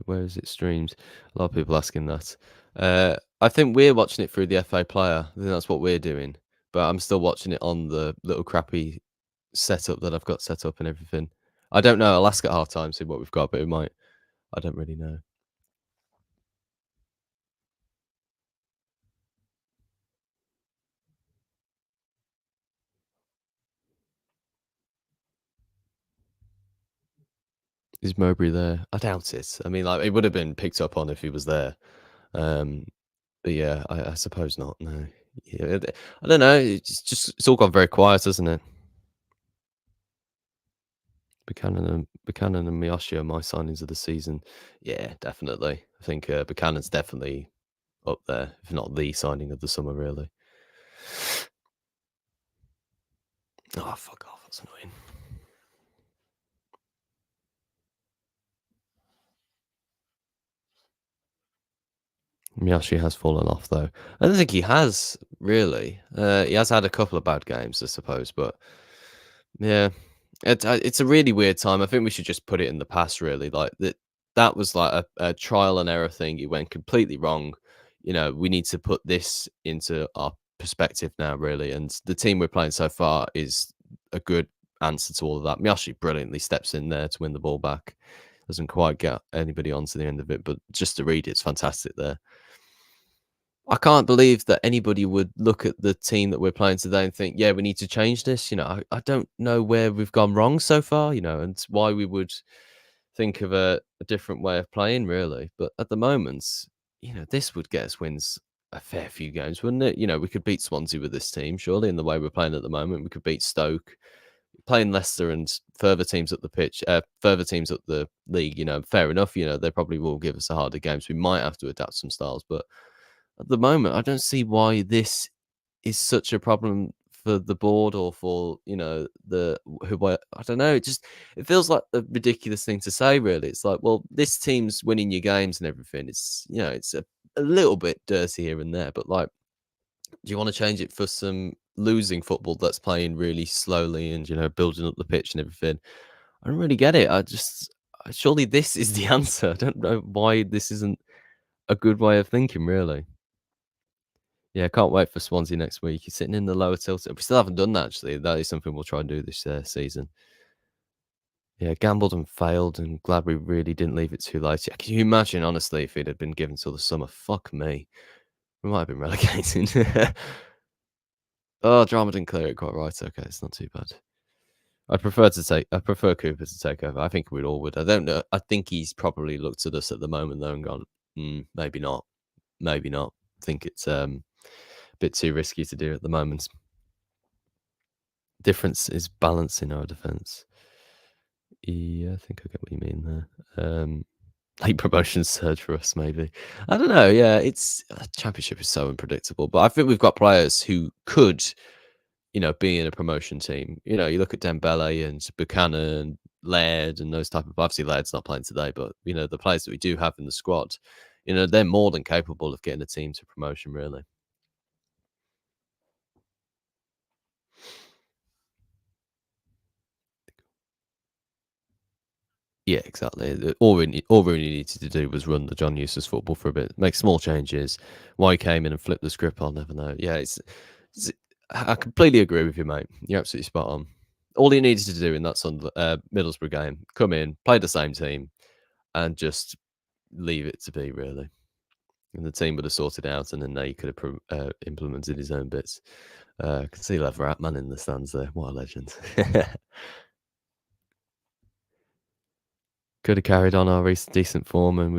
Where is it streamed? A lot of people asking that. I think we're watching it through the FA player. I think that's what we're doing. But I'm still watching it on the little crappy setup that I've got set up and everything. I don't know. I'll ask at half time, see what we've got, but it might. I don't really know. Is Mowbray there? I doubt it. I mean, like it would have been picked up on if he was there. But yeah, I suppose not. No, Yeah, I don't know. It's all gone very quiet, hasn't it? Buchanan and Miyoshi are my signings of the season. Yeah, definitely. I think Buchanan's definitely up there, if not the signing of the summer, really. Oh, fuck off. That's annoying. Miyoshi has fallen off, though. I don't think he has, really. He has had a couple of bad games, I suppose, but yeah, it's a really weird time. I think we should just put it in the past, really. Like that was like a trial and error thing. It went completely wrong. We need to put this into our perspective now, really. And the team we're playing so far is a good answer to all of that. Miyoshi brilliantly steps in there to win the ball back. Doesn't quite get anybody onto the end of it, but just to read it's fantastic there. I can't believe that anybody would look at the team that we're playing today and think, yeah, we need to change this. I don't know where we've gone wrong so far, and why we would think of a different way of playing, really. But at the moment, this would get us wins a fair few games, wouldn't it? We could beat Swansea with this team, surely, in the way we're playing at the moment. We could beat Stoke, playing Leicester and further teams up the pitch, further teams up the league. Fair enough. They probably will give us a harder games. We might have to adapt some styles, but at the moment, I don't see why this is such a problem for the board or for I don't know. It feels like a ridiculous thing to say. Really, it's like, well, this team's winning your games and everything. It's a little bit dirty here and there, but like, do you want to change it for some losing football that's playing really slowly and building up the pitch and everything? I don't really get it. Surely this is the answer. I don't know why this isn't a good way of thinking, really. Yeah, can't wait for Swansea next week. He's sitting in the lower tilt. We still haven't done that, actually. That is something we'll try and do this season. Yeah, gambled and failed, and glad we really didn't leave it too late. Yeah, can you imagine, honestly, if it had been given till the summer? Fuck me. We might have been relegated. Oh, Drama didn't clear it quite right. Okay, it's not too bad. I prefer Cooper to take over. I think we all would. I don't know. I think he's probably looked at us at the moment, though, and gone, maybe not. Maybe not. I think it's a bit too risky to do at the moment. Difference is balance in our defense. Yeah, I think I get what you mean there. Late promotion surge for us, maybe. I don't know. Yeah, it's championship is so unpredictable, but I think we've got players who could, be in a promotion team. You look at Dembele and Buchanan, Laird, and those type of. Obviously, Laird's not playing today, but the players that we do have in the squad, they're more than capable of getting a team to promotion. Really. Yeah, exactly. All we needed to do was run the John Eustace football for a bit, make small changes. Why he came in and flipped the script, I'll never know. Yeah, I completely agree with you, mate. You're absolutely spot on. All he needed to do in that Middlesbrough game, come in, play the same team, and just leave it to be, really. And the team would have sorted out, and then he could have implemented his own bits. I can see Leverett man in the stands there. What a legend. Could have carried on our recent decent form and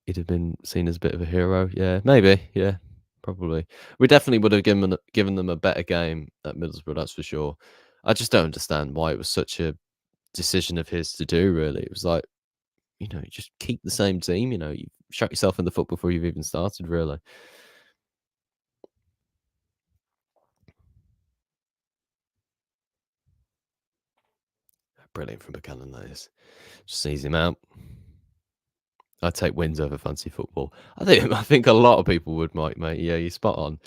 he'd have been seen as a bit of a hero. Yeah, maybe. Yeah, probably. We definitely would have given them a better game at Middlesbrough, that's for sure. I just don't understand why it was such a decision of his to do, really. It was like, you just keep the same team, you shot yourself in the foot before you've even started, really. Brilliant from Buchanan, that is. Just sees him out. I'd take wins over fancy football. I think a lot of people would, mate. Yeah, you're spot on.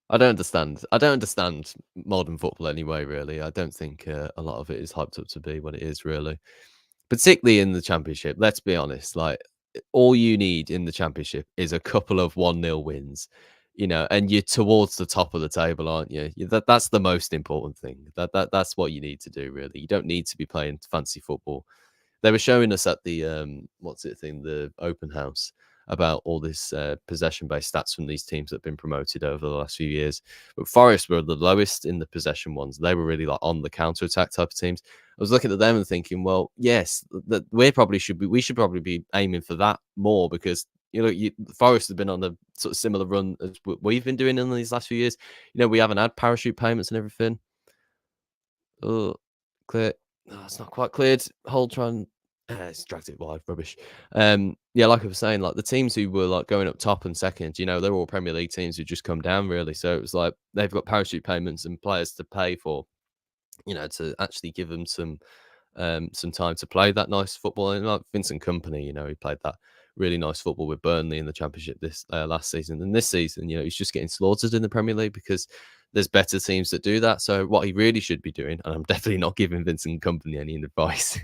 I don't understand. I don't understand modern football anyway, really. I don't think a lot of it is hyped up to be what it is, really. Particularly in the championship. Let's be honest. Like, all you need in the championship is a couple of 1-0 wins, and you're towards the top of the table, aren't you? That's the most important thing. That's what you need to do, really. You don't need to be playing fancy football. They were showing us at the the open house about all this possession-based stats from these teams that have been promoted over the last few years. But Forest were the lowest in the possession ones. They were really like on the counter-attack type of teams. I was looking at them and thinking, well, yes, that we should probably be aiming for that more because Forest have been on a sort of similar run as we've been doing in these last few years. We haven't had parachute payments and everything. Oh, clear. Oh, it's not quite cleared. Hold, try and it's dragged it wide. Rubbish. Yeah, like I was saying, like the teams who were like going up top and second, they're all Premier League teams who just come down really. So it was like they've got parachute payments and players to pay for, to actually give them some time to play that nice football. And like Vincent Company, he played that really nice football with Burnley in the Championship this last season. And this season, he's just getting slaughtered in the Premier League because there's better teams that do that. So what he really should be doing, and I'm definitely not giving Vincent Company any advice.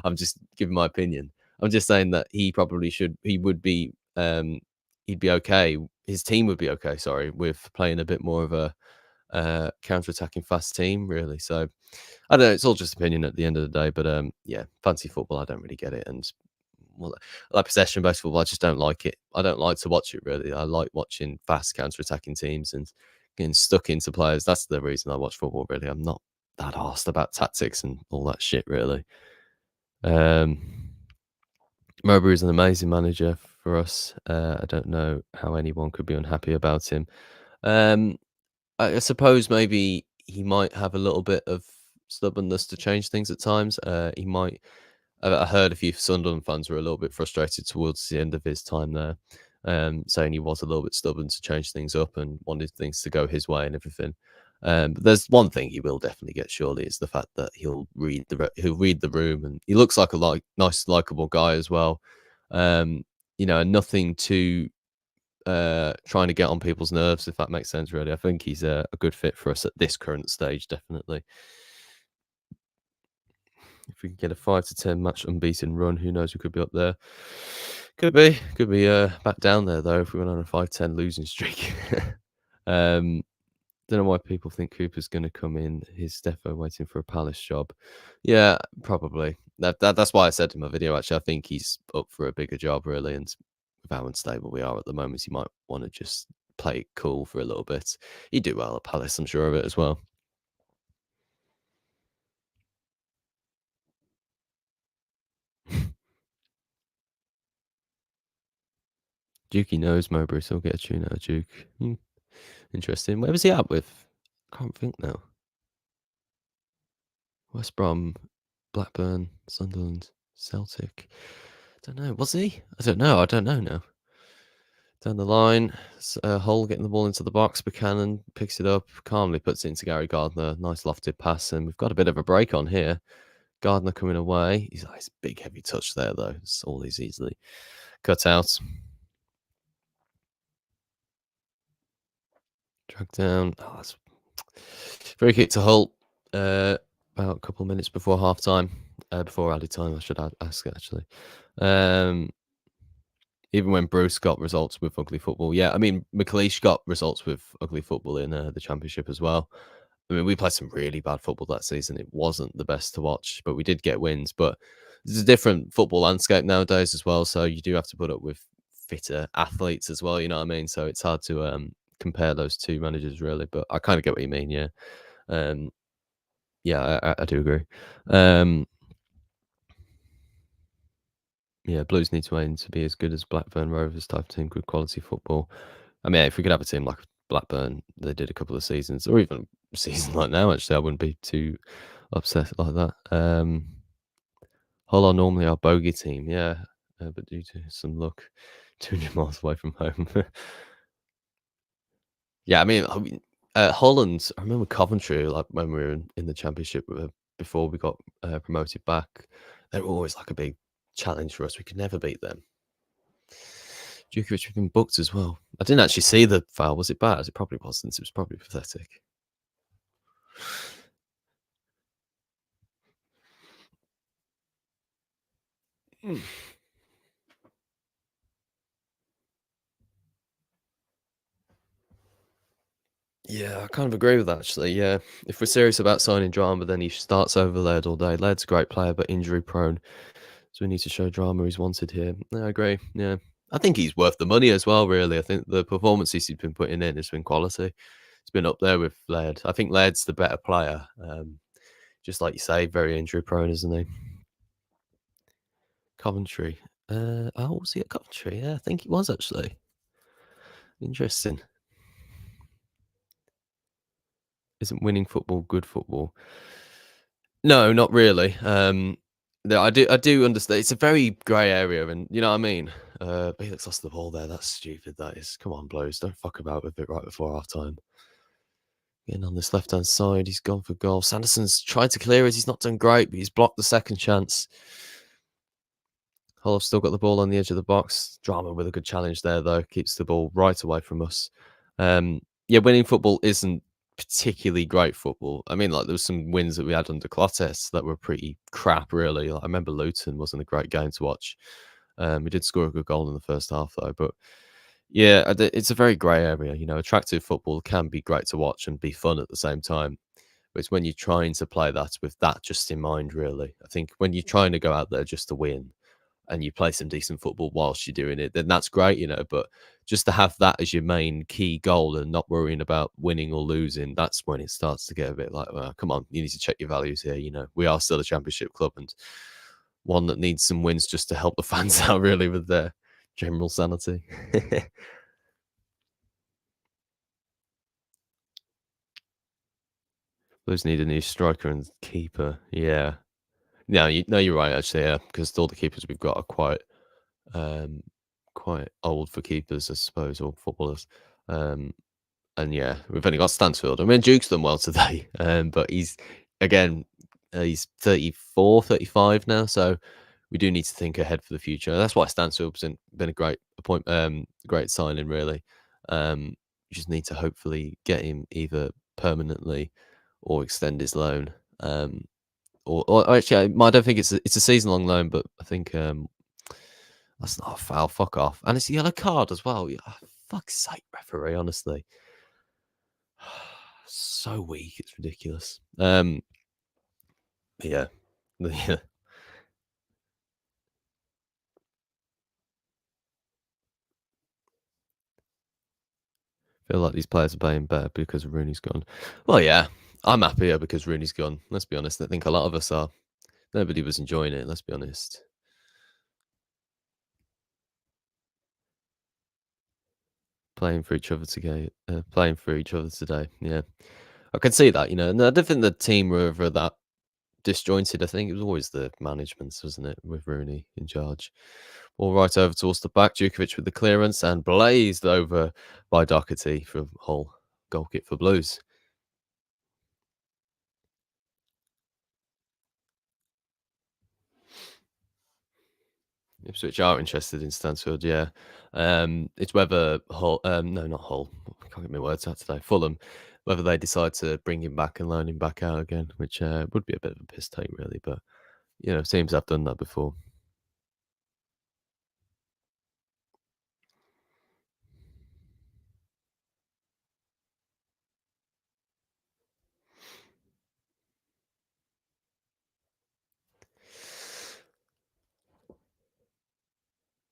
I'm just giving my opinion. I'm just saying that he probably should. He would be. He'd be okay. His team would be okay. Sorry, with playing a bit more of a counter-attacking fast team, really. So I don't know. It's all just opinion at the end of the day. But yeah, fancy football, I don't really get it. And well, like possession-based football, I just don't like it. I don't like to watch it really. I like watching fast counter-attacking teams and getting stuck into players. That's the reason I watch football. Really, I'm not that arsed about tactics and all that shit. Really. Mowbray is an amazing manager for us. I don't know how anyone could be unhappy about him. I suppose maybe he might have a little bit of stubbornness to change things at times. He might. I heard a few Sunderland fans were a little bit frustrated towards the end of his time there, saying he was a little bit stubborn to change things up and wanted things to go his way and everything. But there's one thing he will definitely get. Surely, it's the fact that he'll read the room, and he looks like a nice, likable guy as well. And nothing too trying to get on people's nerves, if that makes sense. Really, I think he's a good fit for us at this current stage, definitely. If we can get a 5 to 10 match unbeaten run, who knows? We could be up there. Could be back down there though if we went on a 5-10 losing streak. Don't know why people think Cooper's going to come in. He's defo waiting for a Palace job. Yeah, probably. That's why I said in my video. Actually, I think he's up for a bigger job really, and with how unstable we are at the moment, he might want to just play it cool for a little bit. He'd do well at Palace, I'm sure of it as well. Dukey knows Mowbray, so he'll get a tune out of Duke. Interesting. Where was he at with? Can't think now. West Brom, Blackburn, Sunderland, Celtic. Don't know. Was he? I don't know. I don't know now. Down the line, Hull getting the ball into the box. Buchanan picks it up, calmly puts it into Gary Gardner. Nice lofted pass, and we've got a bit of a break on here. Gardner coming away. He's like, big heavy touch there, though. It's all these easily cut out. Drag down. Oh, that's very kick to Hull. About a couple of minutes before half time. Before added time, I should ask actually. Even when Bruce got results with ugly football. Yeah, I mean, McLeish got results with ugly football in the Championship as well. I mean, we played some really bad football that season. It wasn't the best to watch, but we did get wins. But there's a different football landscape nowadays as well. So you do have to put up with fitter athletes as well. You know what I mean? So it's hard to compare those two managers really. But I kind of get what you mean. Yeah. Yeah, I do agree. Yeah, Blues need to aim to be as good as Blackburn Rovers type team, good quality football. I mean, if we could have a team like Blackburn, they did a couple of seasons, or even a season like now, actually, I wouldn't be too upset like that. Hull are normally our bogey team, yeah, but due to some luck, 200 miles away from home. Yeah, I mean, Holland, I remember Coventry, like when we were in the Championship before we got promoted back, they were always like a big challenge for us. We could never beat them. Djokovic had been booked as well. I didn't actually see the foul. Was it bad? It probably wasn't. It was probably pathetic. Yeah, I kind of agree with that, actually. Yeah, if we're serious about signing drama, then he starts over Laird all day. Laird's a great player, but injury prone. So we need to show drama he's wanted here. Yeah, I agree. Yeah. I think he's worth the money as well, really. I think the performances he's been putting in has been quality. It's been up there with Laird. I think Laird's the better player. Just like you say, very injury prone, isn't he? Coventry. Oh, was he at Coventry? Yeah, I think he was actually. Interesting. Isn't winning football good football? No, not really. No, I do understand. It's a very grey area, and you know what I mean. Felix lost the ball there. That's stupid. That is. Come on, Blows. Don't fuck about with it right before half time. Getting on this left hand side, he's gone for goal. Sanderson's tried to clear it. He's not done great, but he's blocked the second chance. Hull have still got the ball on the edge of the box. Drama with a good challenge there, though. Keeps the ball right away from us. Yeah, winning football isn't particularly great football. I mean, like, there was some wins that we had under Clottes that were pretty crap, really. Like, I remember Luton wasn't a great game to watch. We did score a good goal in the first half, though. But yeah, it's a very grey area. You know, attractive football can be great to watch and be fun at the same time. But it's when you're trying to play that with that just in mind, really. I think when you're trying to go out there just to win, and you play some decent football whilst you're doing it, then that's great, you know. But just to have that as your main key goal and not worrying about winning or losing, that's when it starts to get a bit like, well, come on, you need to check your values here. You know, we are still a championship club and one that needs some wins just to help the fans out, really, with their general sanity. Blues need a new striker and keeper. Yeah. No, you're right, actually, yeah, because all the keepers we've got are um, quite old for keepers, I suppose, or footballers. Um, And yeah, we've only got Stansfield. I mean, Duke's done well today, but again, he's 34, 35 now, so we do need to think ahead for the future. That's why Stansfield's been a great signing, really. We just need to hopefully get him either permanently or extend his loan. Or actually, I don't think it's a season long loan, but I think that's not a foul. Fuck off, and it's a yellow card as well. Yeah, fuck's sake, referee. Honestly. So weak, it's ridiculous. Yeah. Yeah. Feel like these players are playing better because Rooney's gone. Well, yeah, I'm happier because Rooney's gone. Let's be honest. I think a lot of us are. Nobody was enjoying it, let's be honest. Playing for each other today. Playing for each other today. Yeah. I can see that, you know. And I don't think the team were ever that disjointed. I think it was always the management, wasn't it, with Rooney in charge. All right over towards the back. Djukovic with the clearance and blazed over by Doherty for Hull. Goal kick for Blues. Ipswich are interested in Stansfield, yeah. It's whether Hull, no, not Hull. I can't get my words out today. Fulham, whether they decide to bring him back and loan him back out again, which would be a bit of a piss take, really. But you know, teams have done that before.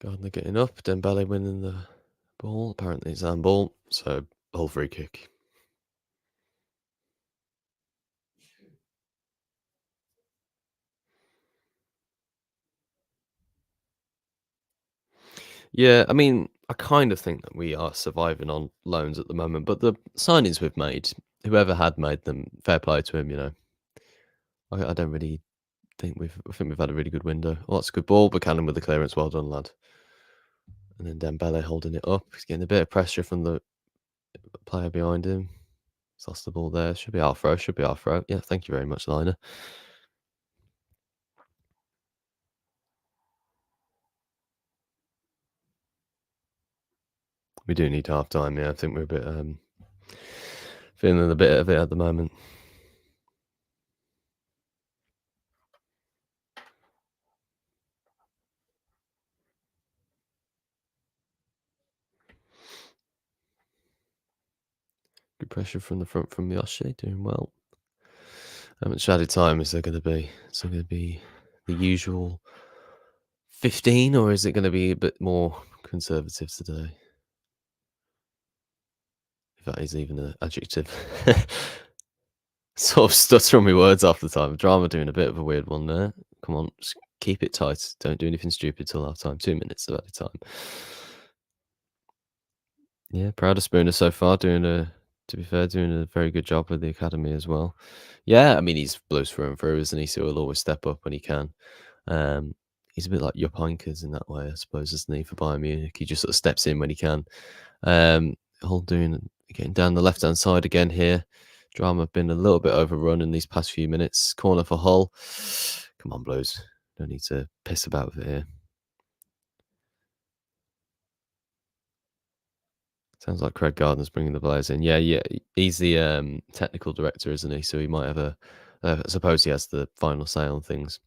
Gardner getting up, Dembele winning the ball. Apparently, it's handball, so Hull free kick. Yeah, I mean, I kind of think that we are surviving on loans at the moment, but the signings we've made, whoever had made them, fair play to him. You know, I don't really I think we've had a really good window. Oh, that's a good ball. Buchanan with the clearance. Well done, lad. And then Dembele holding it up. He's getting a bit of pressure from the player behind him. He's lost the ball there. Should be our throw. Should be our throw. Yeah, thank you very much, Liner. We do need half time. Yeah, I think we're a bit feeling a bit of it at the moment. Good pressure from the front from Yoshi. Doing well. How much added time is there going to be? Is it going to be the usual 15, or is it going to be a bit more conservative today? If that is even an adjective. Sort of stuttering my words half the time. Drama doing a bit of a weird one there. Come on, just keep it tight. Don't do anything stupid till half time. 2 minutes at a time. Yeah, proud of Spooner so far. To be fair, doing a very good job with the academy as well. Yeah, I mean he's Blues through and through, isn't he? So he'll always step up when he can. Um, he's a bit like Jupp Heynckes in that way, I suppose, isn't he? For Bayern Munich, he just sort of steps in when he can. All getting down the left hand side again here. Drama have been a little bit overrun in these past few minutes. Corner for Hull. Come on, Blues. Don't need to piss about with it here. Sounds like Craig Gardner's bringing the players in. Yeah. He's the technical director, isn't he? So he might have I suppose he has the final say on things.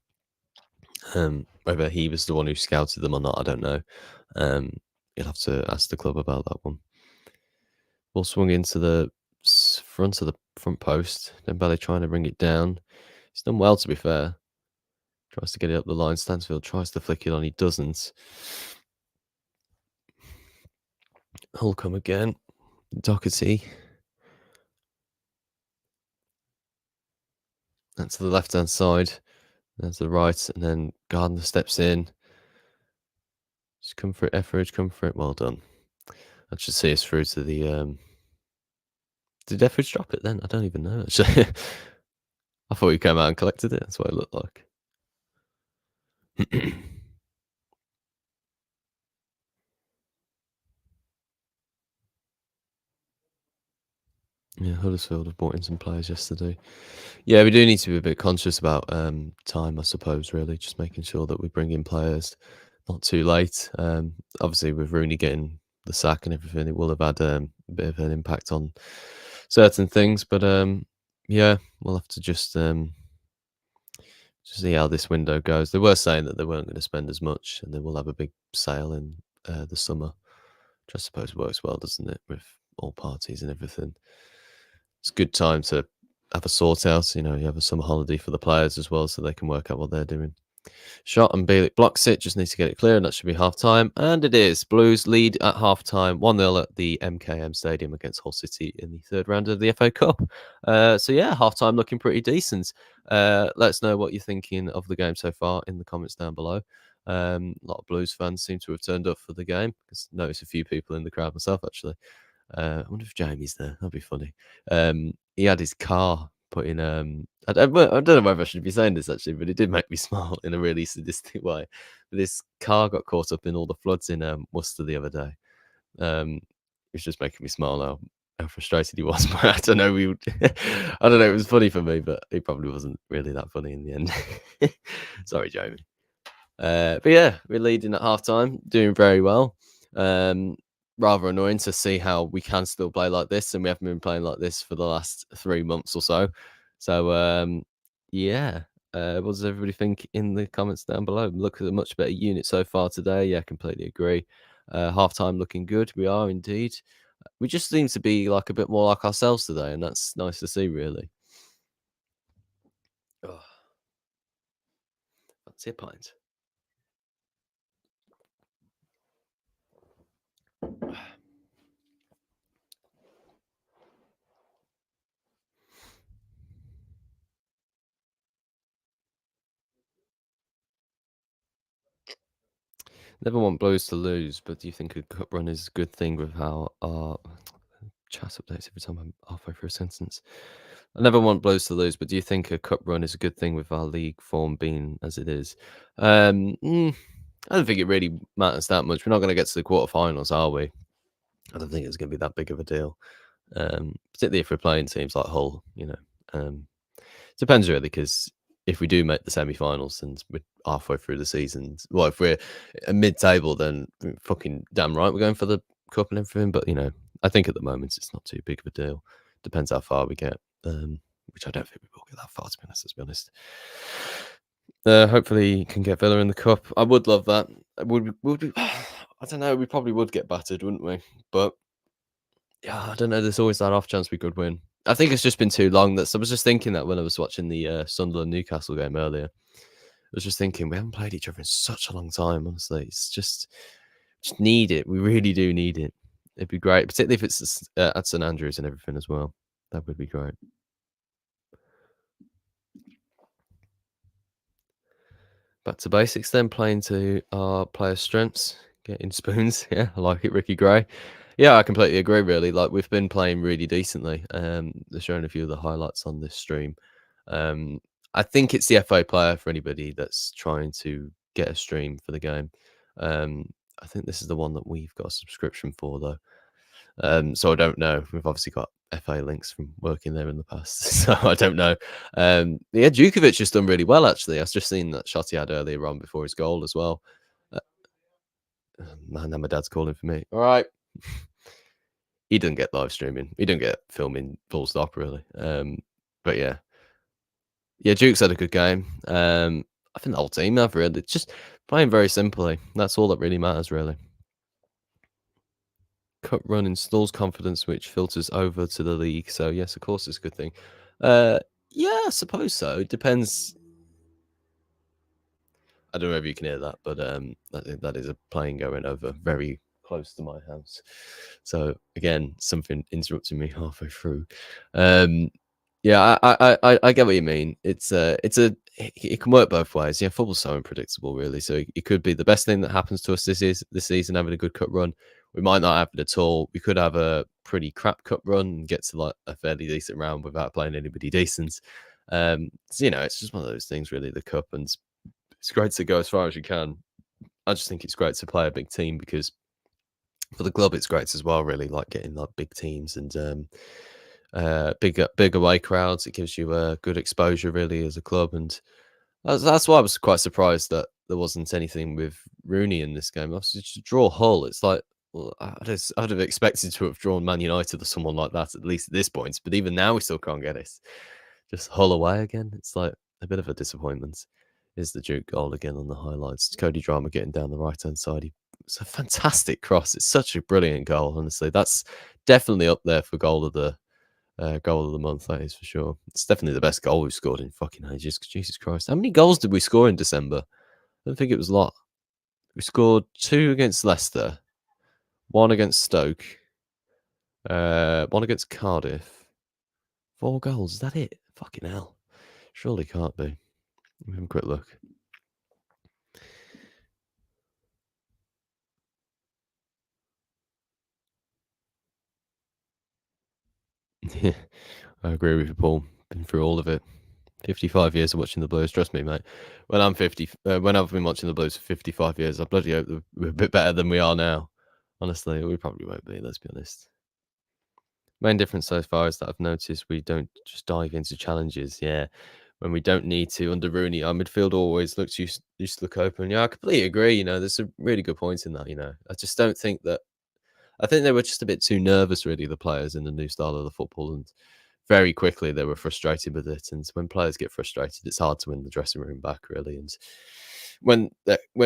Whether he was the one who scouted them or not, I don't know. You'll have to ask the club about that one. Ball swung into the front of the front post. Dembele trying to bring it down. He's done well, to be fair. Tries to get it up the line. Stansfield tries to flick it on. He doesn't. Hull come again. Doherty. That's the left-hand side. That's the right. And then Gardner steps in. Just come for it, Etheridge. Come for it. Well done. That should see us through to the... Did Etheridge drop it then? I don't even know, actually. I thought he came out and collected it. That's what it looked like. Yeah, Huddersfield have brought in some players yesterday. Yeah, we do need to be a bit conscious about time, I suppose, really. Just making sure that we bring in players not too late. Obviously, with Rooney getting the sack and everything, it will have had a bit of an impact on certain things. But yeah, we'll have to just see how this window goes. They were saying that they weren't going to spend as much and then we'll have a big sale in the summer, which I suppose works well, doesn't it, with all parties and everything. It's a good time to have a sort out. You have a summer holiday for the players as well, so they can work out what they're doing. Shot and Bielik blocks it. Just needs to get it clear, and that should be half time. And it is. Blues lead at half time, 1-0 at the MKM Stadium against Hull City in the third round of the FA Cup. So yeah, half time looking pretty decent. Let us know what you're thinking of the game so far in the comments down below. A lot of Blues fans seem to have turned up for the game. I noticed a few people in the crowd myself, actually. I wonder if Jamie's there. That'd be funny. He had his car put in. I don't know whether I should be saying this actually, but it did make me smile in a really sadistic way. This car got caught up in all the floods in Worcester the other day. It was just making me smile now. How frustrated he was, but I don't know. I don't know. It was funny for me, but it probably wasn't really that funny in the end. Sorry, Jamie. But yeah, we're leading at half time, doing very well. Rather annoying to see how we can still play like this, and we haven't been playing like this for the last 3 months or so. So yeah, what does everybody think in the comments down below? Look at a much better unit so far today. Yeah, completely agree. Half time looking good. We are indeed. We just seem to be like a bit more like ourselves today, and that's nice to see, really. Oh, fancy a pint. Never want Blues to lose, but do you think a cup run is a good thing with how our chat updates every time I'm halfway through a sentence? I never want Blues to lose, but do you think a cup run is a good thing with our league form being as it is? I don't think it really matters that much. We're not going to get to the quarterfinals, are we? I don't think it's going to be that big of a deal, particularly if we're playing teams like Hull. Depends really, because if we do make the semi-finals and we're halfway through the season, well, if we're mid-table, then fucking damn right we're going for the cup and everything. But I think at the moment it's not too big of a deal. Depends how far we get, which I don't think we will get that far. To be honest, let's be honest. Hopefully, can get Villa in the cup. I would love that. Would we? I don't know. We probably would get battered, wouldn't we? But yeah, I don't know. There's always that off chance we could win. I think it's just been too long. I was just thinking that when I was watching the Sunderland Newcastle game earlier. I was just thinking we haven't played each other in such a long time. Honestly, it's just need it. We really do need it. It'd be great, particularly if it's at St Andrews and everything as well. That would be great. Back to basics then, playing to our player strengths, getting spoons. Yeah, I like it, Ricky Gray. Yeah, I completely agree, really. Like, we've been playing really decently. They're showing a few of the highlights on this stream. Um, I think it's the FA player for anybody that's trying to get a stream for the game. Um, I think this is the one that we've got a subscription for, though. So I don't know. We've obviously got FA links from working there in the past, so I don't know. Yeah, Djukovic has done really well, actually. I've just seen that shot he had earlier on before his goal as well. Man, now my dad's calling for me. All right. He doesn't get live streaming. He doesn't get filming full stop, really. But yeah. Yeah, Duke's had a good game. I think the whole team have, really. Just playing very simply. That's all that really matters, really. Cup run installs confidence, which filters over to the league. So yes, of course, it's a good thing. Yeah, I suppose so. It depends. I don't know if you can hear that, but that is a plane going over very close to my house. So again, something interrupting me halfway through. Yeah, I get what you mean. It can work both ways. Yeah, football's so unpredictable, really. So it could be the best thing that happens to us this season, having a good cup run. We might not have it at all. We could have a pretty crap cup run and get to like a fairly decent round without playing anybody decent. So, it's just one of those things, really. The cup, and it's great to go as far as you can. I just think it's great to play a big team because for the club, it's great as well. Really like getting like big teams and big away crowds. It gives you a good exposure, really, as a club, and that's why I was quite surprised that there wasn't anything with Rooney in this game. Obviously, to draw Hull, it's like, well, I'd have expected to have drawn Man United or someone like that at least at this point. But even now, we still can't get it. Just Hull away again. It's like a bit of a disappointment. Is the Duke goal again on the highlights? Cody Drama getting down the right hand side. It's a fantastic cross. It's such a brilliant goal. Honestly, that's definitely up there for goal of the month. That is for sure. It's definitely the best goal we've scored in fucking ages. Jesus Christ, how many goals did we score in December? I don't think it was a lot. We scored 2 against Leicester, 1 against Stoke, 1 against Cardiff. 4 goals. Is that it? Fucking hell. Surely can't be. Let me have a quick look. Yeah, I agree with you, Paul. Been through all of it. 55 years of watching the Blues. Trust me, mate. When I'm 50, when I've been watching the Blues for 55 years, I bloody hope that we're a bit better than we are now. Honestly, we probably won't be. Let's be honest. Main difference so far is that I've noticed we don't just dive into challenges. Yeah, when we don't need to. Under Rooney, our midfield always used to look open. Yeah, I completely agree. There's a really good point in that. I just don't think that. I think they were just a bit too nervous, really, the players in the new style of the football, and very quickly they were frustrated with it. And when players get frustrated, it's hard to win the dressing room back, really. And when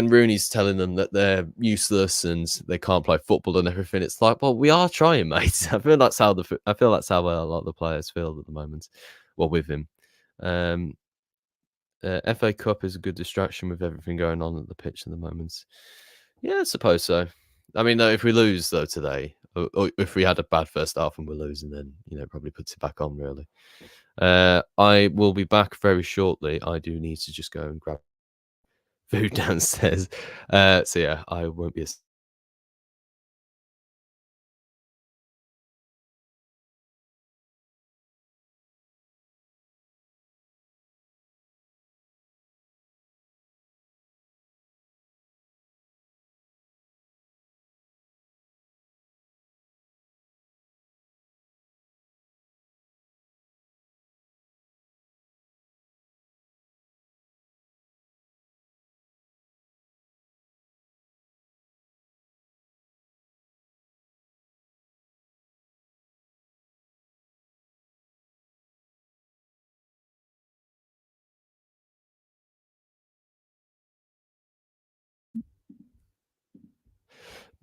Rooney's telling them that they're useless and they can't play football and everything, it's like, well, we are trying, mate. I feel that's how a lot of the players feel at the moment. Well, with him. FA Cup is a good distraction with everything going on at the pitch at the moment. Yeah, I suppose so. I mean, though, if we lose though today, or if we had a bad first half and we're losing, then it probably puts it back on. Really, I will be back very shortly. I do need to just go and grab food downstairs. So yeah, I won't be.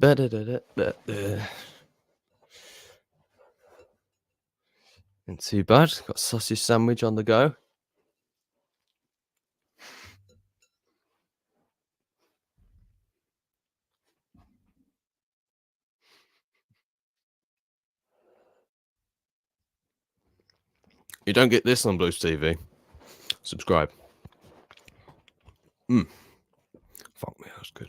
Not too bad. Got a sausage sandwich on the go. You don't get this on Blues TV. Subscribe. Fuck me, that's good.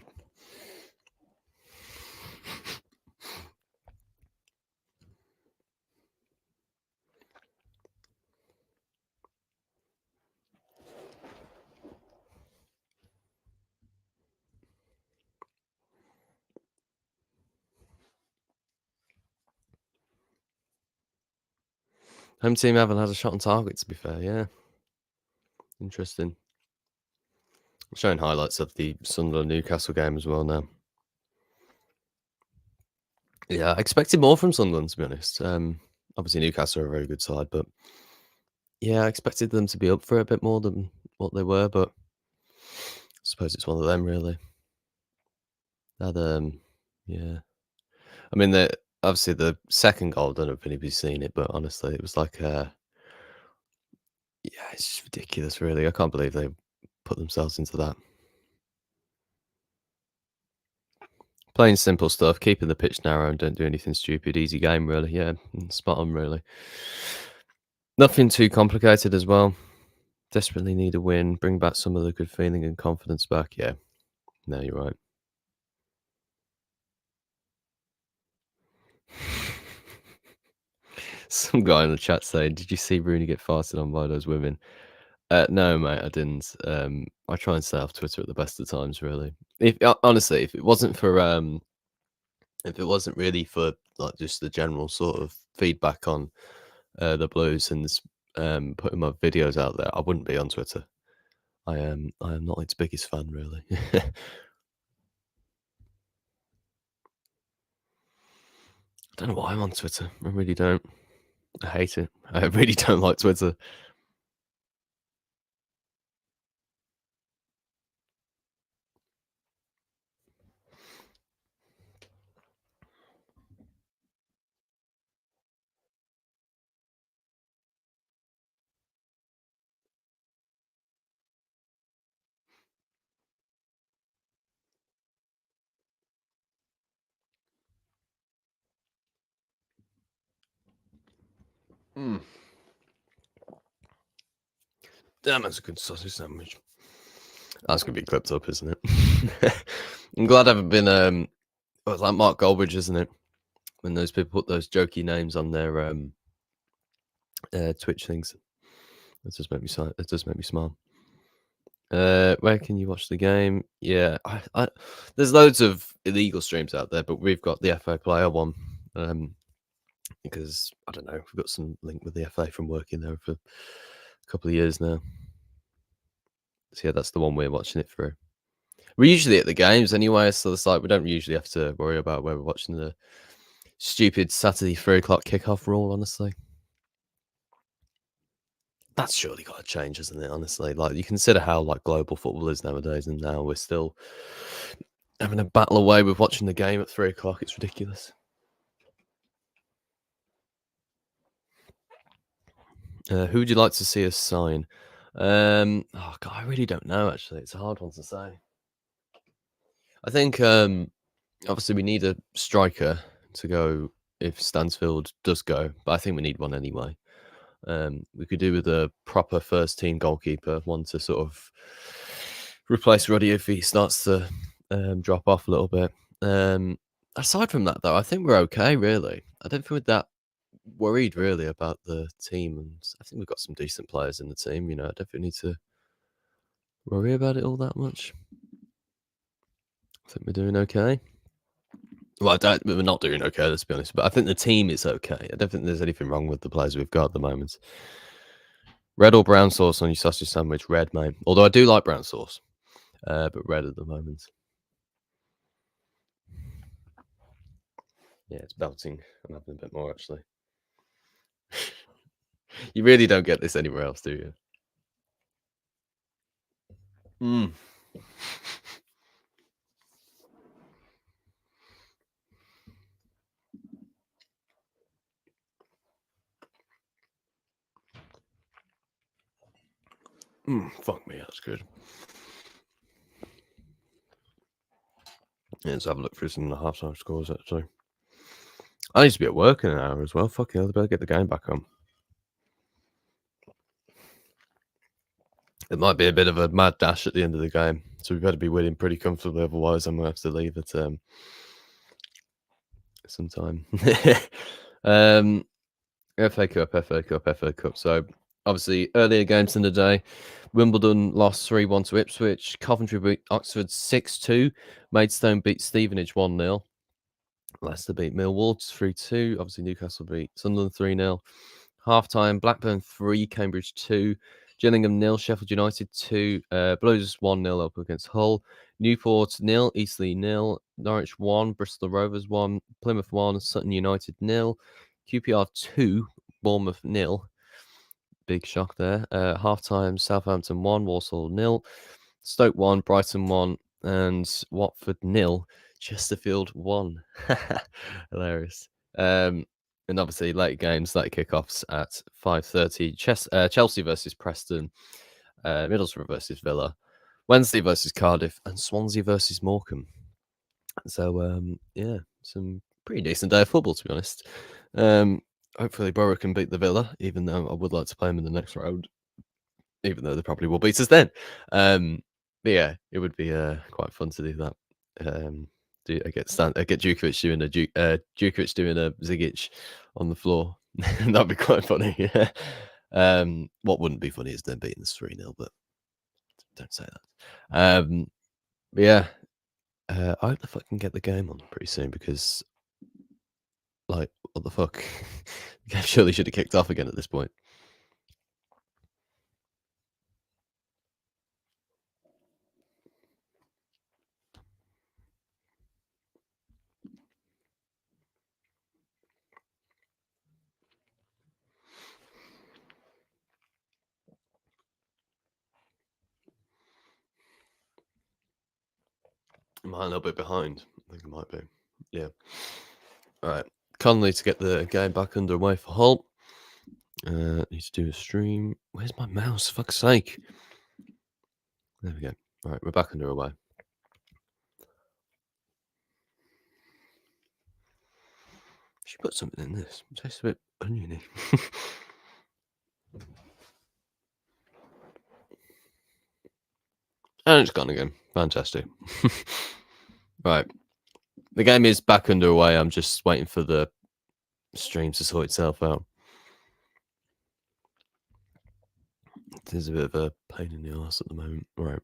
Home team haven't had a shot on target, to be fair, yeah. Interesting. I'm showing highlights of the Sunderland-Newcastle game as well now. Yeah, I expected more from Sunderland, to be honest. Obviously, Newcastle are a very good side, but yeah, I expected them to be up for it a bit more than what they were, but I suppose it's one of them, really. Had, yeah. I mean, obviously the second goal, I don't know if anybody's seen it, but honestly, it was like, yeah, it's just ridiculous, really. I can't believe they put themselves into that. Playing simple stuff, keeping the pitch narrow and don't do anything stupid. Easy game, really. Yeah, spot on, really. Nothing too complicated as well. Desperately need a win. Bring back some of the good feeling and confidence back. Yeah, no, you're right. Some guy in the chat saying, "Did you see Rooney get farted on by those women?" No, mate, I didn't. I try and stay off Twitter at the best of times, really. If honestly, if it wasn't really for like just the general sort of feedback on the Blues and putting my videos out there, I wouldn't be on Twitter. I am not its biggest fan, really. I don't know why I'm on Twitter. I really don't. I hate it. I really don't like Twitter. Mm. Damn, that's a good sausage sandwich. That's gonna be clipped up, isn't it? I'm glad I haven't been. It's like Mark Goldbridge, isn't it? When those people put those jokey names on their Twitch things, it does make me it does make me smile. Where can you watch the game? Yeah, there's loads of illegal streams out there, but we've got the FA Player one. Because I don't know, we've got some link with the FA from working there for a couple of years now. So yeah, that's the one we're watching it through. We're usually at the games anyway, so it's like we don't usually have to worry about where we're watching the stupid Saturday 3:00 kickoff rule, honestly. That's surely got to change, isn't it? Honestly, like you consider how like global football is nowadays, and now we're still having a battle away with watching the game at 3:00. It's ridiculous. Who would you like to see us sign? Oh God, I really don't know. Actually, it's a hard one to say. I think obviously we need a striker to go if Stansfield does go, but I think we need one anyway. We could do with a proper first team goalkeeper, one to sort of replace Roddy if he starts to drop off a little bit. Aside from that, though, I think we're okay, really. I don't think we're that worried, really, about the team. And I think we've got some decent players in the team. You know, I don't think we need to worry about it all that much. I think we're doing okay. Well, we're not doing okay, let's be honest. But I think the team is okay. I don't think there's anything wrong with the players we've got at the moment. Red or brown sauce on your sausage sandwich? Red, mate. Although I do like brown sauce, but red at the moment. Yeah, it's belting. I'm having a bit more, actually. You really don't get this anywhere else, do you? Fuck me, that's good. Yeah, let's have a look through some of the half-time scores, actually. I need to be at work in an hour as well. Fucking hell, I better get the game back on. It might be a bit of a mad dash at the end of the game. So we better be winning pretty comfortably, otherwise I'm gonna have to leave at some time. FA Cup. So obviously earlier games in the day, Wimbledon lost 3-1 to Ipswich. Coventry beat Oxford 6-2. Maidstone beat Stevenage 1-0. Leicester beat Millwall 3-2. Obviously Newcastle beat Sunderland 3-0. Half-time, Blackburn 3, Cambridge 2. Gillingham 0, Sheffield United 2. Blues 1-0 up against Hull. Newport 0, Eastleigh 0. Norwich 1, Bristol Rovers 1. Plymouth 1, Sutton United 0. QPR 2, Bournemouth 0. Big shock there. Half-time, Southampton 1, Walsall 0. Stoke 1, Brighton 1. And Watford 0. Chesterfield 1. Hilarious. And obviously late games, late kickoffs at 5:30. Chelsea versus Preston, Middlesbrough versus Villa, Wednesday versus Cardiff, and Swansea versus Morecambe. So yeah, some pretty decent day of football, to be honest. Hopefully Borough can beat the Villa, even though I would like to play them in the next round, even though they probably will beat us then. But yeah, it would be quite fun to do that. I get Djukovic doing a Zigic on the floor. That'd be quite funny. Yeah. What wouldn't be funny is them beating us 3-0, but don't say that. But yeah, I hope the fuck can get the game on pretty soon, because, like, what the fuck? The game surely should have kicked off again at this point. Am I a little bit behind? I think it might be. Yeah. All right. Conley to get the game back underway for Hull. Need to do a stream. Where's my mouse? Fuck's sake. There we go. All right, we're back underway. She put something in this. It tastes a bit oniony. And it's gone again. Fantastic. Right. The game is back underway. I'm just waiting for the stream to sort itself out. It is a bit of a pain in the ass at the moment. Right.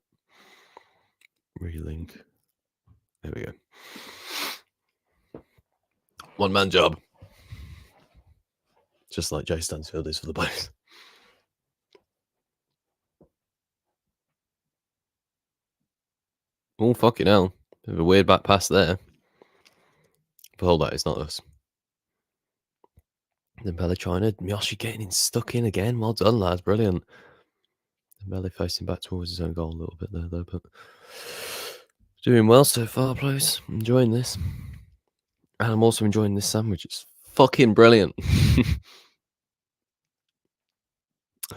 Relink. There we go. One man job. Just like Jay Stansfield is for the Blues. Oh, fucking hell. Bit of a weird back pass there. But hold that, it's not us. Dembele trying to... Miyoshi getting stuck in again. Well done, lads. Brilliant. Dembele facing back towards his own goal a little bit there, though. But doing well so far, Blues. Enjoying this. And I'm also enjoying this sandwich. It's fucking brilliant.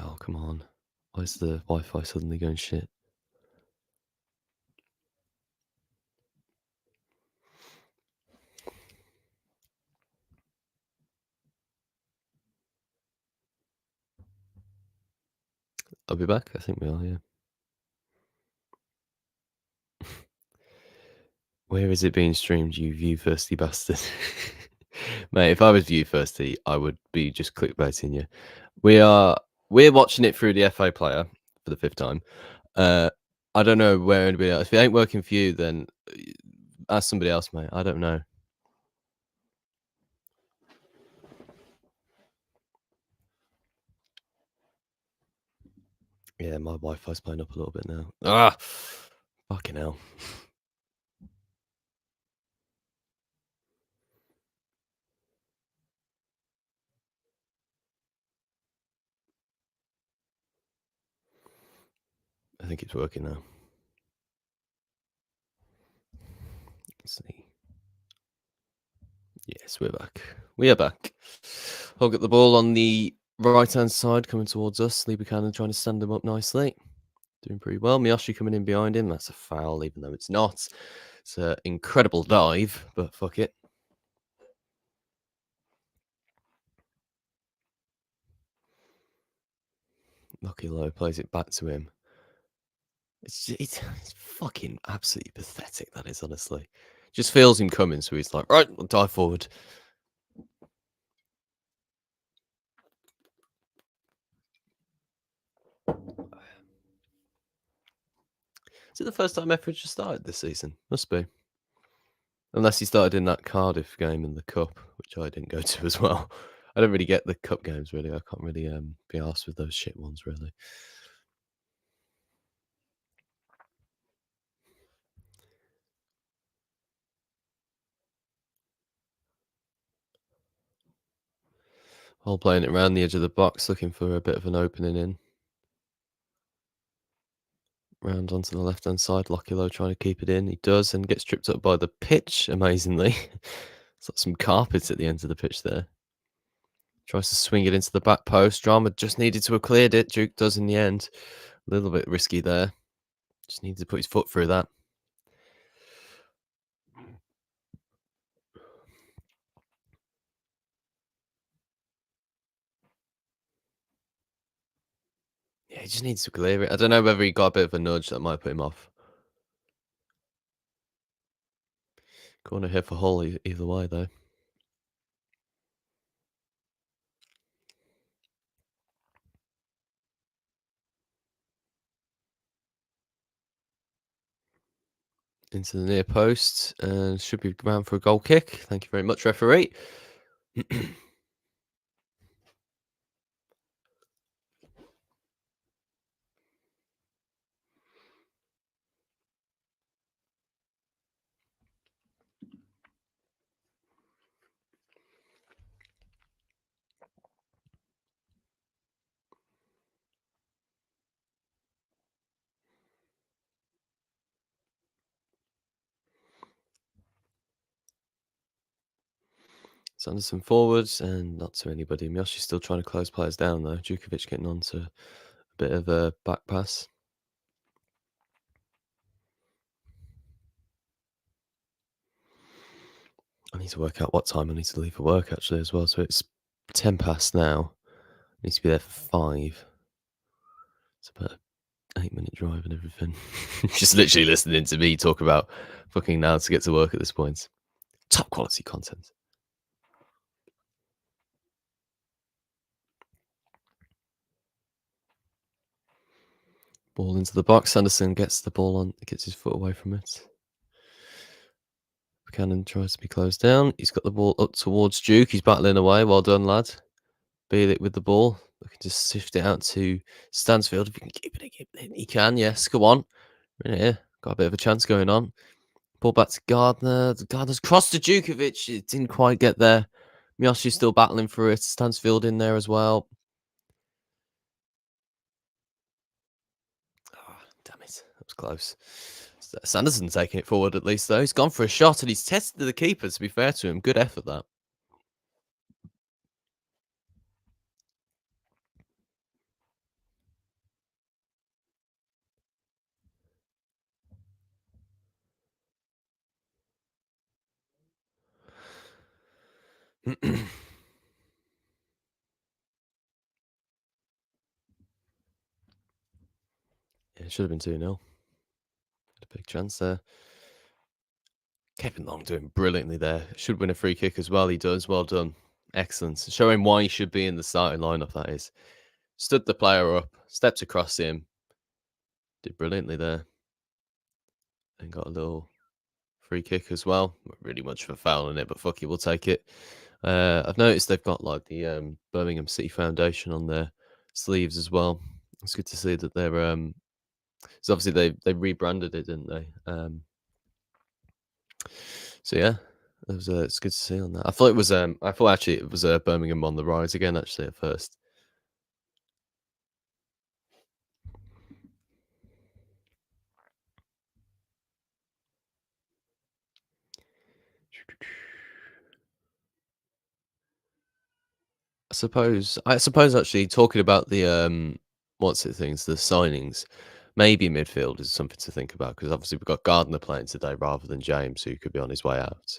Oh, come on. Why is the Wi-Fi suddenly going shit? I'll be back. I think we are, yeah. Where is it being streamed, you view thirsty bastard? Mate, if I was view thirsty, I would be just clickbaiting you. We're watching it through the FA player for the 5th time. I don't know where anybody else. If it ain't working for you, then ask somebody else, mate. I don't know. Yeah, my Wi-Fi's playing up a little bit now. Ah, fucking hell. I think it's working now. Let's see. Yes, we're back. We are back. Hog at the ball on the right-hand side, coming towards us. Lee Buchanan trying to stand him up nicely. Doing pretty well. Miyoshi coming in behind him. That's a foul, even though it's not. It's an incredible dive, but fuck it. Lucky Low plays it back to him. It's fucking absolutely pathetic, that is, honestly. Just feels him coming, so he's like, "Right, I'll dive forward." Is it the first time Etheridge has started this season? Must be. Unless he started in that Cardiff game in the cup, which I didn't go to as well. I don't really get the cup games, really. I can't really be arsed with those shit ones, really. All playing it around the edge of the box, looking for a bit of an opening in. Round onto the left-hand side, Lockilo trying to keep it in. He does, and gets tripped up by the pitch, amazingly. It's like some carpet at the end of the pitch there. Tries to swing it into the back post. Drama just needed to have cleared it. Duke does in the end. A little bit risky there. Just needed to put his foot through that. Yeah, he just needs to clear it. I don't know whether he got a bit of a nudge that might put him off. Corner here for Hull either way, though. Into the near post, and should be round for a goal kick. Thank you very much, referee. Sanderson forwards and not to anybody. Miyoshi's still trying to close players down, though. Djukovic getting on to a bit of a back pass. I need to work out what time I need to leave for work, actually, as well. So it's 10 past now. I need to be there for 5. It's about an 8-minute drive and everything. Just literally listening to me talk about fucking now to get to work at this point. Top quality content. Ball into the box. Sanderson gets the ball on, gets his foot away from it. Buchanan tries to be closed down. He's got the ball up towards Duke. He's battling away. Well done, lad. Beal it with the ball. Looking to sift it out to Stansfield. If he can keep it in, he can. Yes, come on. We're in here. Got a bit of a chance going on. Ball back to Gardner. Gardner's crossed to Djukovic. It didn't quite get there. Miyoshi's still battling for it. Stansfield in there as well. Oh, damn it. That was close. Sanderson taking it forward at least, though. He's gone for a shot and he's tested the keeper, to be fair to him. Good effort, that. Yeah, it should have been 2-0. Had a big chance there. Kevin Long doing brilliantly there. Should win a free kick as well. He does. Well done. Excellent. Showing why he should be in the starting lineup, that is. Stood the player up, stepped across him. Did brilliantly there. And got a little free kick as well. Not really much of a foul in it, but fuck it, we'll take it. I've noticed they've got like the Birmingham City Foundation on their sleeves as well. It's good to see that they're so obviously they rebranded it, didn't they? So yeah, it's good to see on that. I thought actually it was Birmingham on the rise again actually at first. I suppose actually talking about the the signings, maybe midfield is something to think about because obviously we've got Gardner playing today rather than James, who could be on his way out.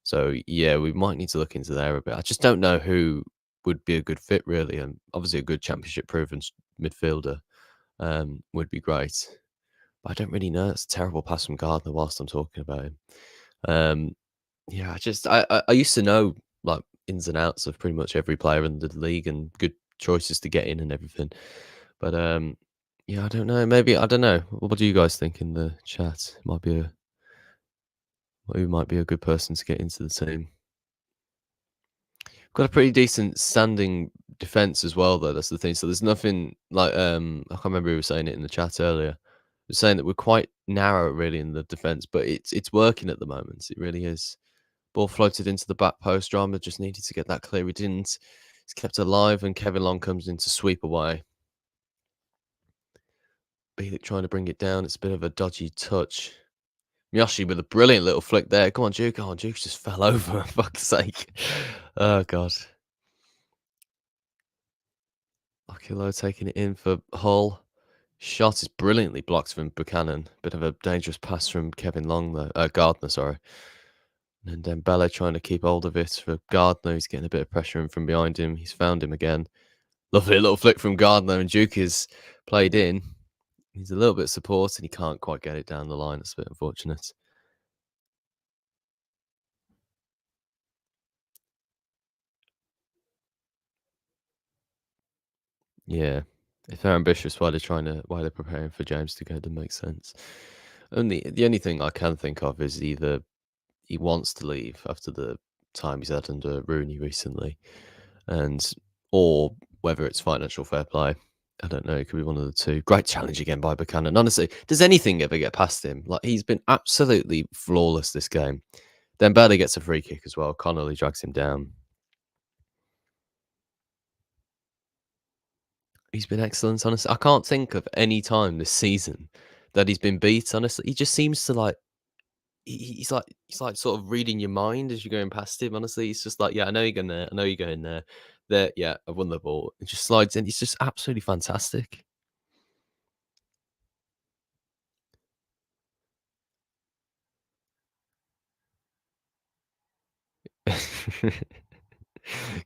So yeah, we might need to look into there a bit. I just don't know who would be a good fit really, and obviously a good championship proven midfielder would be great. But I don't really know. It's a terrible pass from Gardner whilst I'm talking about him. Um, yeah, I used to know like ins and outs of pretty much every player in the league and good choices to get in and everything. But yeah, I don't know. Maybe I don't know. What do you guys think in the chat? Might be a who might be a good person to get into the team. Got a pretty decent standing defense as well, though. That's the thing. So there's nothing like I can't remember who was saying it in the chat earlier. Was saying that we're quite narrow really in the defense, but it's working at the moment. It really is. Ball floated into the back post. Drama just needed to get that clear. He didn't. He's kept alive, and Kevin Long comes in to sweep away. Bielik trying to bring it down. It's a bit of a dodgy touch. Miyoshi with a brilliant little flick there. Come on, Duke. Oh, Duke just fell over. For fuck's sake. Oh, God. Akilo taking it in for Hull. Shot is brilliantly blocked from Buchanan. Bit of a dangerous pass from Kevin Long, though. Gardner, sorry. And then Dembele trying to keep hold of it for Gardner. He's getting a bit of pressure in from behind him. He's found him again. Lovely little flick from Gardner, and Duke is played in. He's a little bit supported. He can't quite get it down the line. That's a bit unfortunate. Yeah. If they're ambitious, why they're preparing for James to go, doesn't make sense. The only thing I can think of is either he wants to leave after the time he's had under Rooney recently, and or whether it's financial fair play. I don't know. It could be one of the two. Great challenge again by Buchanan. Honestly, does anything ever get past him? Like he's been absolutely flawless this game. Then Bailey gets a free kick as well. Connolly drags him down. He's been excellent, honestly. I can't think of any time this season that he's been beat, honestly. He just seems to like he's like sort of reading your mind as you're going past him, honestly. He's just like, yeah, I know you're going there. I know you're going there. There, yeah, I've won the ball. It just slides in. He's just absolutely fantastic.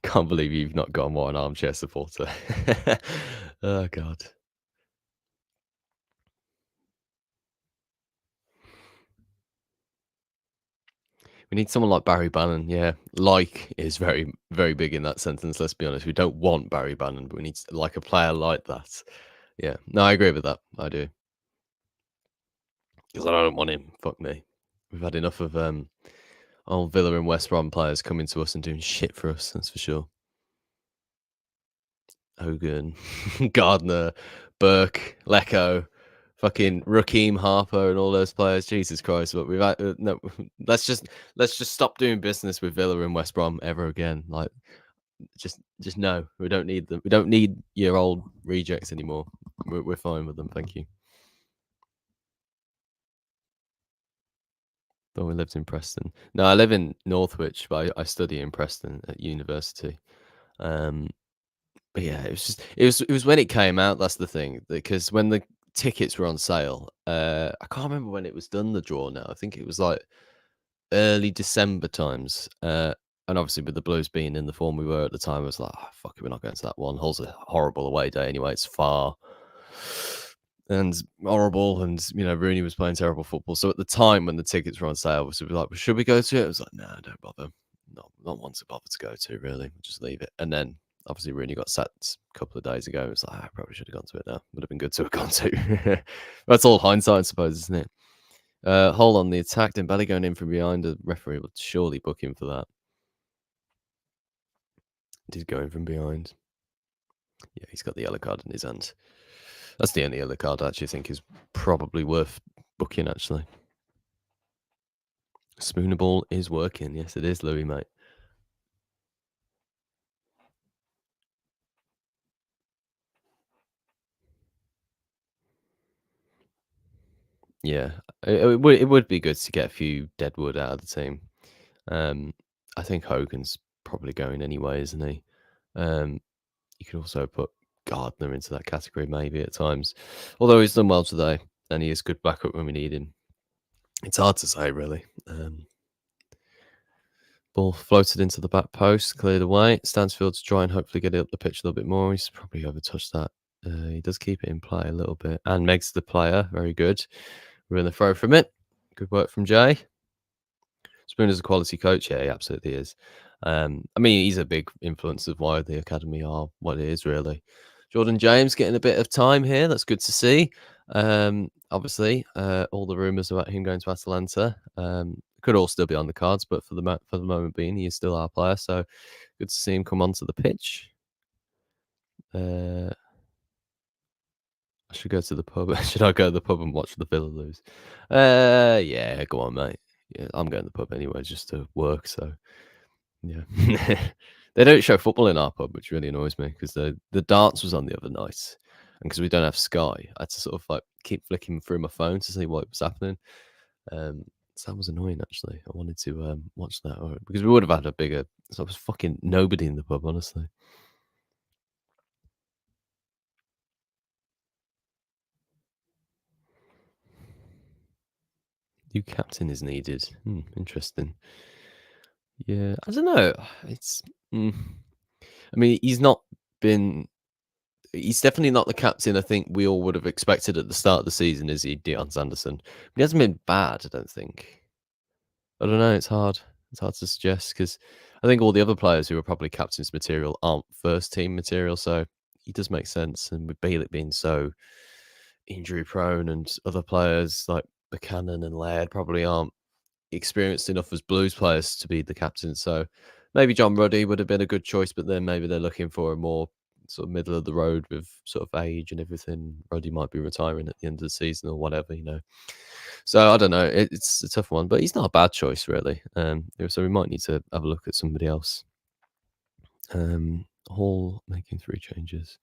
Can't believe you've not got more an armchair supporter. Oh God. We need someone like Barry Bannon. Yeah, like is very, very big in that sentence. Let's be honest. We don't want Barry Bannon, but we need like a player like that. Yeah, no, I agree with that. I do because I don't want him. Fuck me. We've had enough of old Villa and West Brom players coming to us and doing shit for us. That's for sure. Hogan, Gardner, Burke, Lecco, fucking Raheem Harper, and all those players. Jesus Christ! But we've had, no. Let's just stop doing business with Villa and West Brom ever again. Like, just no. We don't need them. We don't need your old rejects anymore. We're fine with them. Thank you. Thought we lived in Preston. No, I live in Northwich, but I study in Preston at university. Um, But yeah, it was when it came out, that's the thing, because when the tickets were on sale, I can't remember when it was done, the draw now. I think it was, like, early December times, and obviously with the Blues being in the form we were at the time, I was like, "Oh, fuck it, we're not going to that one." Hull's a horrible away day anyway, it's far and horrible, and, Rooney was playing terrible football, so at the time when the tickets were on sale, we were like, "Well, should we go to it?" I was like, "No, don't bother. Not one to bother to go to, really. We'll just leave it." And then obviously Rooney got sacked a couple of days ago. It's like, I probably should have gone to it now. Would have been good to have gone to. That's all hindsight, I suppose, isn't it? Hull on the attack, Dembele going in from behind. The referee would surely book him for that. Did go in from behind. Yeah, he's got the yellow card in his hand. That's the only yellow card I actually think is probably worth booking, actually. Spoonerball is working. Yes, it is, Louis, mate. Yeah, it would be good to get a few Deadwood out of the team. I think Hogan's probably going anyway, isn't he? You could also put Gardner into that category maybe at times. Although he's done well today and he is good backup when we need him. It's hard to say, really. Ball floated into the back post, cleared away. Stansfield to try and hopefully get it up the pitch a little bit more. He's probably overtouched that He does keep it in play a little bit. And Meg's the player. Very good. We're in the throw from it. Good work from Jay. Spooner's a quality coach. Yeah, he absolutely is. I mean, he's a big influence of why the academy are what it is, really. Jordan James getting a bit of time here. That's good to see. Obviously, all the rumours about him going to Atalanta could all still be on the cards, but for the moment being, he is still our player. So good to see him come onto the pitch. I should go to the pub. Should I go to the pub and watch the Villa lose? Yeah, go on, mate. Yeah, I'm going to the pub anyway, just to work. So yeah, they don't show football in our pub, which really annoys me because the darts was on the other night, and because we don't have Sky, I had to sort of like keep flicking through my phone to see what was happening. So that was annoying actually. I wanted to watch that because we would have had a bigger. So there was fucking nobody in the pub, honestly. New captain is needed. Interesting. Yeah, I don't know. It's. I mean, he's not been. He's definitely not the captain I think we all would have expected at the start of the season, is he, Dion Sanderson? But he hasn't been bad, I don't think. I don't know. It's hard. It's hard to suggest because I think all the other players who are probably captain's material aren't first team material. So he does make sense. And with Bielik being so injury prone and other players like Buchanan and Laird probably aren't experienced enough as Blues players to be the captain. So maybe John Ruddy would have been a good choice, but then maybe they're looking for a more sort of middle of the road with sort of age and everything. Ruddy might be retiring at the end of the season or whatever. So I don't know. It's a tough one, but he's not a bad choice really. So we might need to have a look at somebody else. Hall making 3 changes.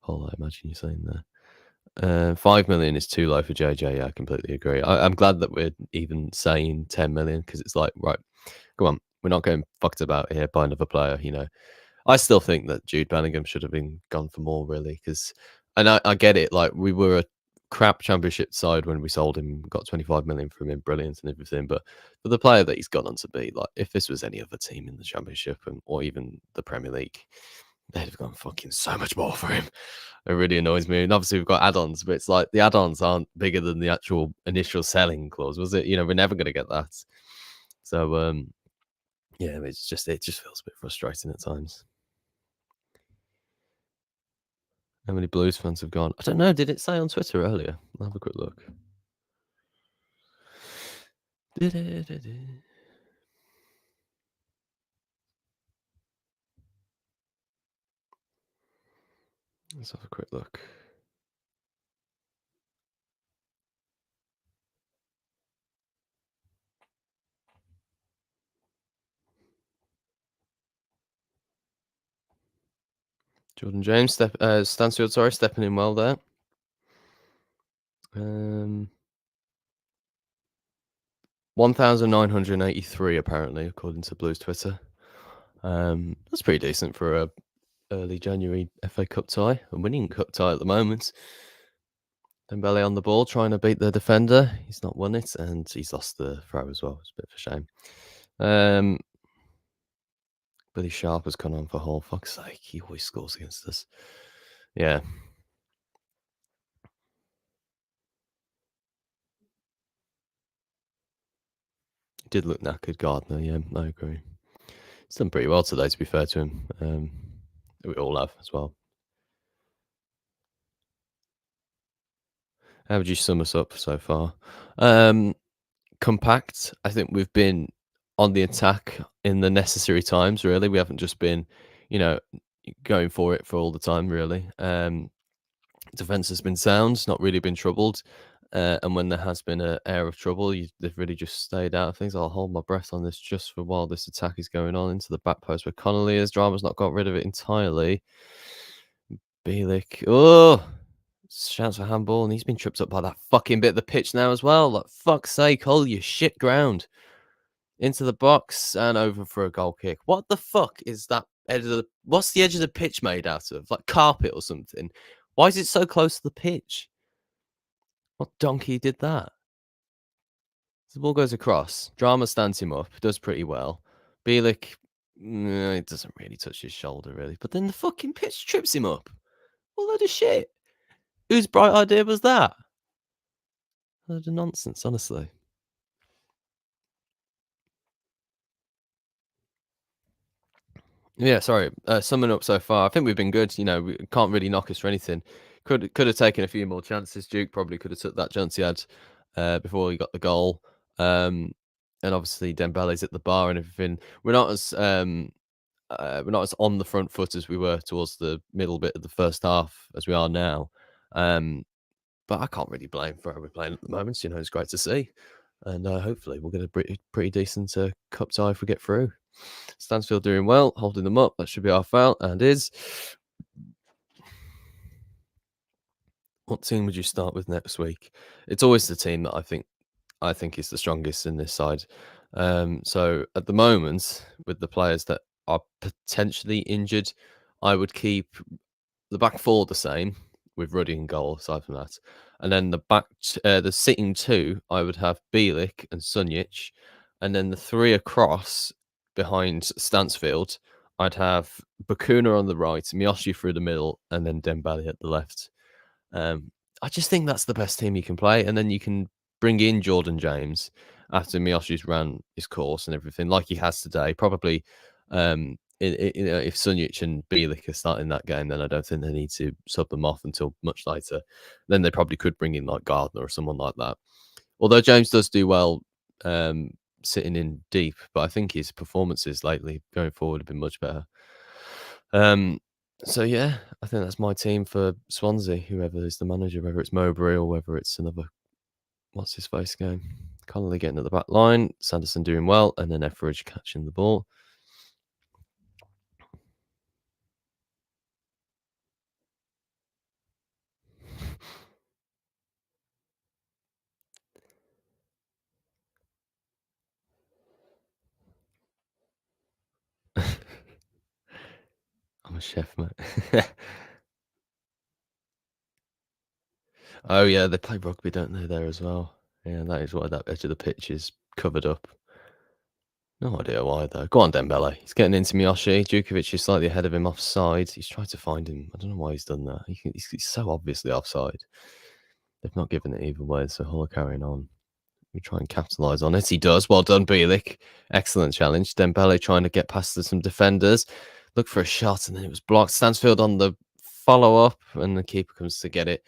Hall, I imagine you're saying there. 5 million is too low for JJ. Yeah, I completely agree. I'm glad that we're even saying 10 million because it's like, right, come on, we're not going fucked about here. Buy another player. I still think that Jude Bellingham should have been gone for more, really, and I get it. Like we were a crap championship side when we sold him, got 25 million from him, brilliant and everything. But for the player that he's gone on to be, like if this was any other team in the championship or even the Premier League, they'd have gone fucking so much more for him. It really annoys me. And obviously we've got add-ons, but it's like the add-ons aren't bigger than the actual initial selling clause, was it? We're never going to get that. So yeah, it just feels a bit frustrating at times. How many Blues fans have gone? I don't know. Did it say on Twitter earlier? I'll have a quick look. Let's have a quick look. Jordan James, Stansfield, sorry, stepping in well there. 1,983 apparently, according to Blues Twitter. That's pretty decent for a early January FA Cup tie, a winning cup tie at the moment. Dembele on the ball, trying to beat the defender. He's not won it, and he's lost the throw as well. It's a bit of a shame. Billy Sharp has come on for Hull. Fuck's sake, he always scores against us. Yeah. He did look knackered, Gardner. Yeah, I agree. He's done pretty well today, to be fair to him. We all have as well. How would you sum us up so far? Compact. I think we've been on the attack in the necessary times, really. We haven't just been, going for it for all the time, really. Defense has been sound, not really been troubled. And when there has been an air of trouble, they've really just stayed out of things. I'll hold my breath on this just for while this attack is going on into the back post where Connolly is. Drama's not got rid of it entirely. Bielik. Oh, shouts for handball, and he's been tripped up by that fucking bit of the pitch now as well. Like, fuck's sake, hold your shit ground. Into the box and over for a goal kick. What the fuck is that what's the edge of the pitch made out of? Like carpet or something? Why is it so close to the pitch? What donkey did that? The ball goes across. Drama stands him up. Does pretty well. Bielik, it doesn't really touch his shoulder, really. But then the fucking pitch trips him up. What a load of shit. Whose bright idea was that? Load of nonsense, honestly. Yeah, sorry. Summing up so far, I think we've been good. We can't really knock us for anything. Could have taken a few more chances. Duke probably could have took that chance he had before he got the goal. Um, and obviously Dembele's at the bar and everything. We're not as on the front foot as we were towards the middle bit of the first half as we are now. Um, but I can't really blame for how we're playing at the moment. It's great to see, and hopefully we'll get a pretty decent cup tie if we get through. Stansfield doing well, holding them up. That should be our foul, and is. What team would you start with next week? It's always the team that I think is the strongest in this side. So at the moment, with the players that are potentially injured, I would keep the back four the same with Ruddy in goal. Aside from that, and then the sitting two, I would have Bielik and Sunjic, and then the three across behind Stansfield, I'd have Bakuna on the right, Miyoshi through the middle, and then Dembele at the left. Um, I just think that's the best team you can play, and then you can bring in Jordan James after Miyoshi's ran his course and everything, like he has today. Probably, if Sunjic and Bielik are starting that game, then I don't think they need to sub them off until much later. Then they probably could bring in like Gardner or someone like that. Although James does do well sitting in deep, but I think his performances lately going forward have been much better. So yeah, I think that's my team for Swansea, whoever is the manager, whether it's Mowbray or whether it's another what's his face game. Connolly getting at the back line, Sanderson doing well, and then Etheridge catching the ball. I'm a chef, mate. Oh yeah, they play rugby, don't they, there as well? Yeah, that is why that edge of the pitch is covered up. No idea why though. Go on, Dembele. He's getting into Miyoshi. Djukovic is slightly ahead of him offside. He's tried to find him. I don't know why he's done that. He's so obviously offside. They've not given it either way, so Hull are carrying on. We try and capitalise on it. He does. Well done, Bielik. Excellent challenge. Dembele trying to get past some defenders. Look for a shot, and then it was blocked. Stansfield on the follow-up, and the keeper comes to get it.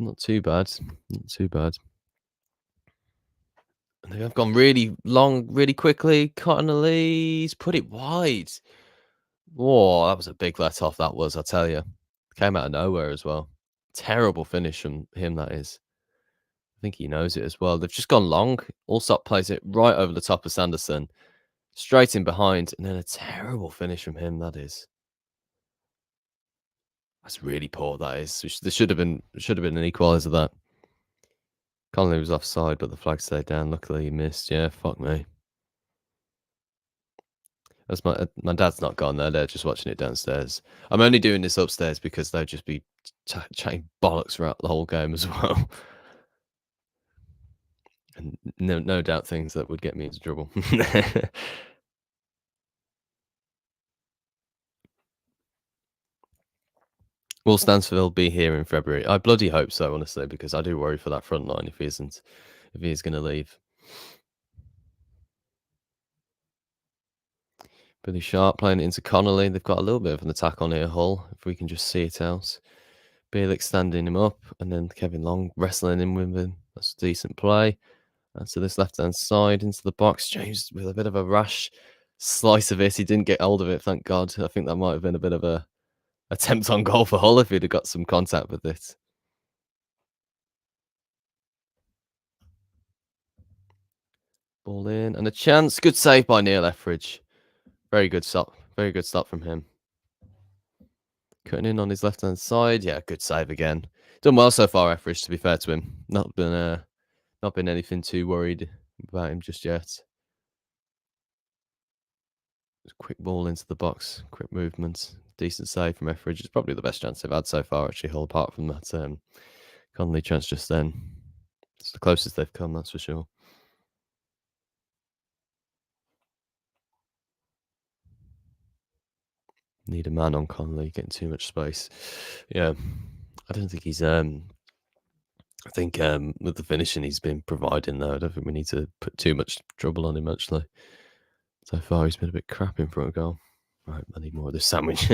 Not too bad. Not too bad. And they have gone really long, really quickly. Cottonelly's put it wide. Whoa, that was a big let off, that was, I tell you. Came out of nowhere as well. Terrible finish from him, that is. I think he knows it as well. They've just gone long. Allsop plays it right over the top of Sanderson. Straight in behind, and then a terrible finish from him, that is. That's really poor, that is. There should have been an equaliser, that. Connolly was offside, but the flag stayed down. Luckily he missed. Yeah, fuck me. That's my dad's not gone there. They're just watching it downstairs. I'm only doing this upstairs because they'll just be chatting bollocks throughout the whole game as well. And no doubt things that would get me into trouble. Will Stansfield be here in February? I bloody hope so, honestly, because I do worry for that front line if he isn't, if he is going to leave. Billy Sharp playing it into Connolly. They've got a little bit of an attack on here, Hull, if we can just see it out. Bielik standing him up, and then Kevin Long wrestling in with him. That's a decent play. And to this left-hand side into the box. James with a bit of a rash slice of it. He didn't get hold of it, thank God. I think that might have been a bit of a attempt on goal for Hull if he'd have got some contact with it. Ball in and a chance. Good save by Neil Etheridge. Very good stop. Very good stop from him. Cutting in on his left-hand side. Yeah, good save again. Done well so far, Etheridge, to be fair to him. Not been anything too worried about him just yet. Quick ball into the box, quick movement, decent save from Etheridge. It's probably the best chance they've had so far, actually, Hull, apart from that Connolly chance just then. It's the closest they've come, that's for sure. Need a man on Connolly, getting too much space. Yeah. I don't think he's I think with the finishing he's been providing though, I don't think we need to put too much trouble on him actually. So far he's been a bit crap in front of goal. Right, I need more of this sandwich.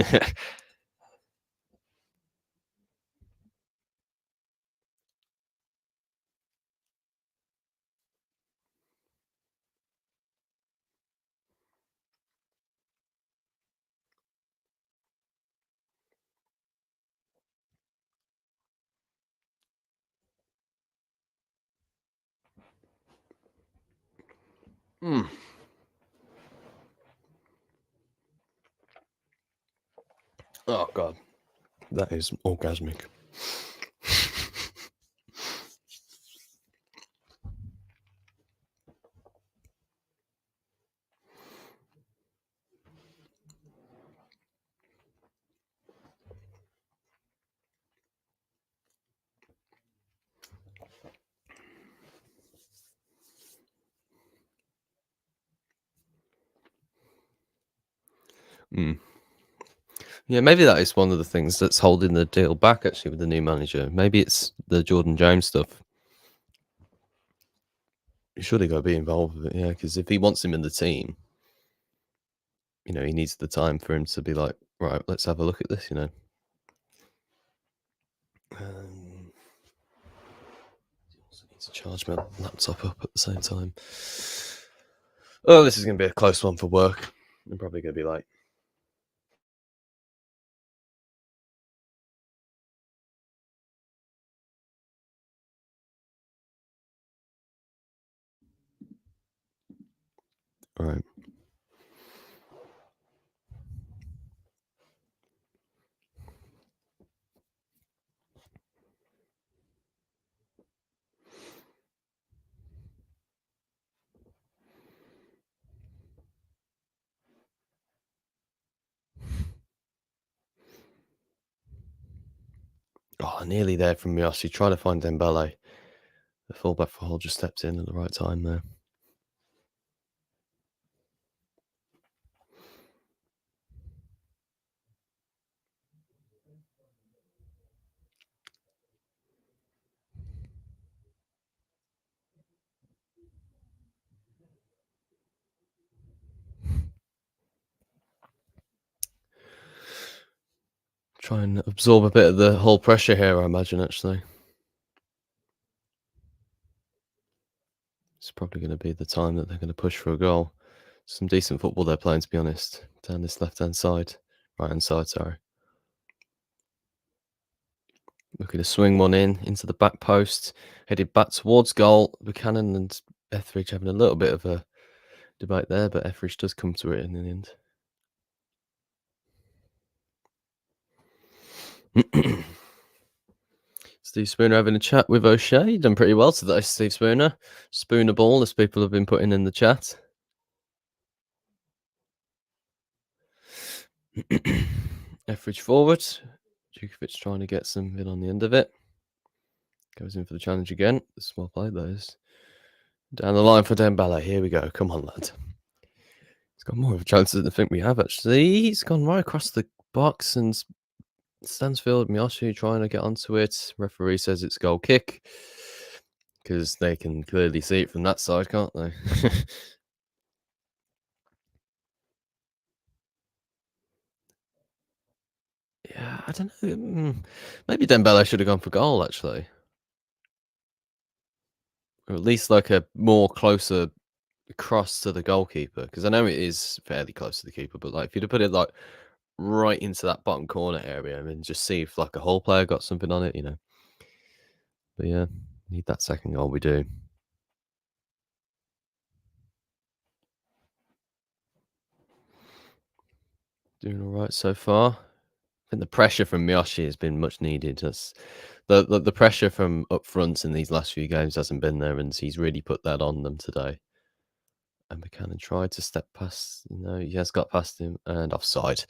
Mm. Oh god, that is orgasmic. Mm. Yeah, maybe that is one of the things that's holding the deal back actually with the new manager. Maybe it's the Jordan James stuff. You surely got to be involved with it, yeah. Because if he wants him in the team, he needs the time for him to be like, right, let's have a look at this. Also need to charge my laptop up at the same time. Oh, this is going to be a close one for work. I'm probably going to be like, all right. Oh, nearly there from Miyoshi. Trying to find Dembele. The fullback for Hull just stepped in at the right time there. Try and absorb a bit of the whole pressure here, I imagine, actually. It's probably going to be the time that they're going to push for a goal. Some decent football they're playing, to be honest, down this left-hand side. Right-hand side, sorry. Looking to swing one into the back post. Headed back towards goal. Buchanan and Etheridge having a little bit of a debate there, but Etheridge does come to it in the end. Steve Spooner having a chat with O'Shea. Done pretty well today, Steve Spooner. Spooner ball, as people have been putting in the chat. Etheridge forward. Djukovic trying to get something on the end of it. Goes in for the challenge again. It's well played, those. Down the line for Dembele. Here we go. Come on, lad. He's got more of a chance than I think we have, actually. He's gone right across the box and Stansfield, Miyoshi trying to get onto it. Referee says it's goal kick because they can clearly see it from that side, can't they? Yeah, I don't know. Maybe Dembele should have gone for goal, actually. Or at least like a more closer cross to the goalkeeper. Because I know it is fairly close to the keeper, but like if you'd have put it like right into that bottom corner area and then just see if like a whole player got something on it. But yeah, need that second goal. We do. Doing all right so far. I think the pressure from Miyoshi has been much needed. That's the pressure from up front in these last few games hasn't been there, and he's really put that on them today. And Buchanan tried to step past. He has got past him and offside.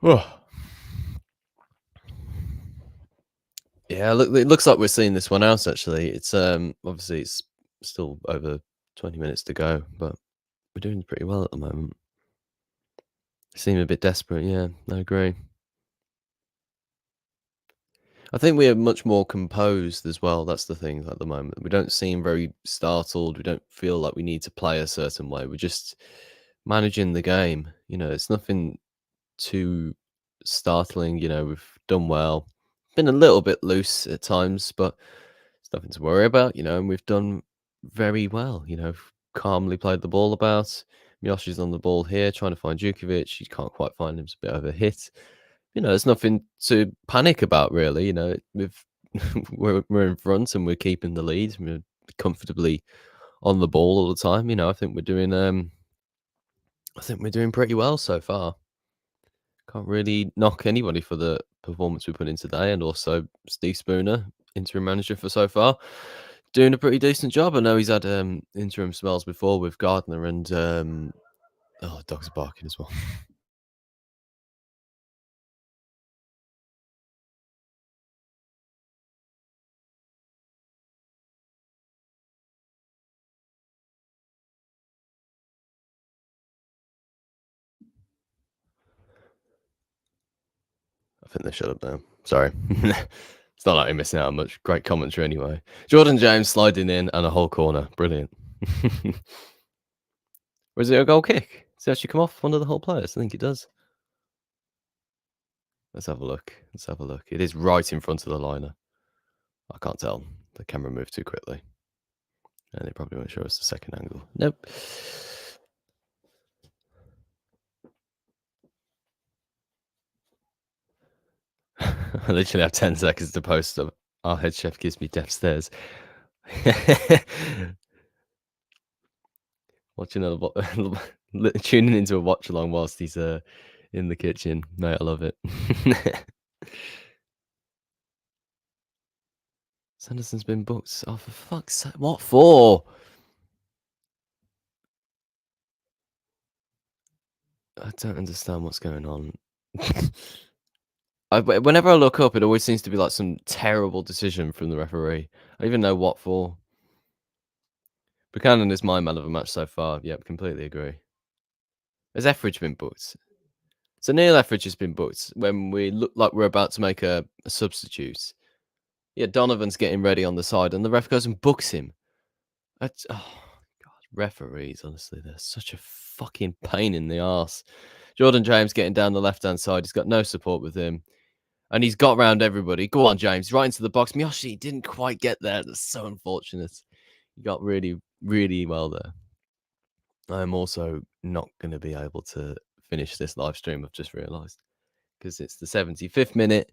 Oh. Yeah, look, it looks like we're seeing this one out. Actually, it's obviously it's still over 20 minutes to go, but we're doing pretty well at the moment. Seem a bit desperate. Yeah, I agree. I think we are much more composed as well. That's the thing at the moment. We don't seem very startled. We don't feel like we need to play a certain way. We're just managing the game. It's nothing too startling. We've done well. Been a little bit loose at times, but it's nothing to worry about. And we've done very well. Calmly played the ball about. Miyoshi's on the ball here, trying to find Djukovic. He can't quite find him. It's a bit overhit. There's nothing to panic about, really. We've we're in front and we're keeping the lead. We're comfortably on the ball all the time. I think we're doing pretty well so far. Can't really knock anybody for the performance we put in today, and also Steve Spooner, interim manager for so far, doing a pretty decent job. I know he's had interim spells before with Gardner and dogs are barking as well. I think they shut up now. Sorry. It's not like you're missing out on much great commentary anyway. Jordan James sliding in and a whole corner. Brilliant. Was it a goal kick? Does it actually come off one of the whole players? I think it does. Let's have a look. Let's have a look. It is right in front of the liner. I can't tell. The camera moved too quickly. And it probably won't show us the second angle. Nope. I literally have 10 seconds to post them. Our head chef gives me death stares. Watching tuning into a watch along whilst he's in the kitchen. Mate, I love it. Sanderson's been booked. Oh, for fuck's sake. What for? I don't understand what's going on. Whenever I look up, it always seems to be like some terrible decision from the referee. I even know what for. Buchanan is my man of the match so far. Yep, completely agree. Has Etheridge been booked? So Neil Etheridge has been booked when we look like we're about to make a substitute. Yeah, Donovan's getting ready on the side, and the ref goes and books him. Oh god, referees, honestly, they're such a fucking pain in the arse. Jordan James getting down the left-hand side. He's got no support with him. And he's got round everybody. Go on, James. Right into the box. Miyoshi didn't quite get there. That's so unfortunate. He got really, really well there. I'm also not going to be able to finish this live stream, I've just realised. Because it's the 75th minute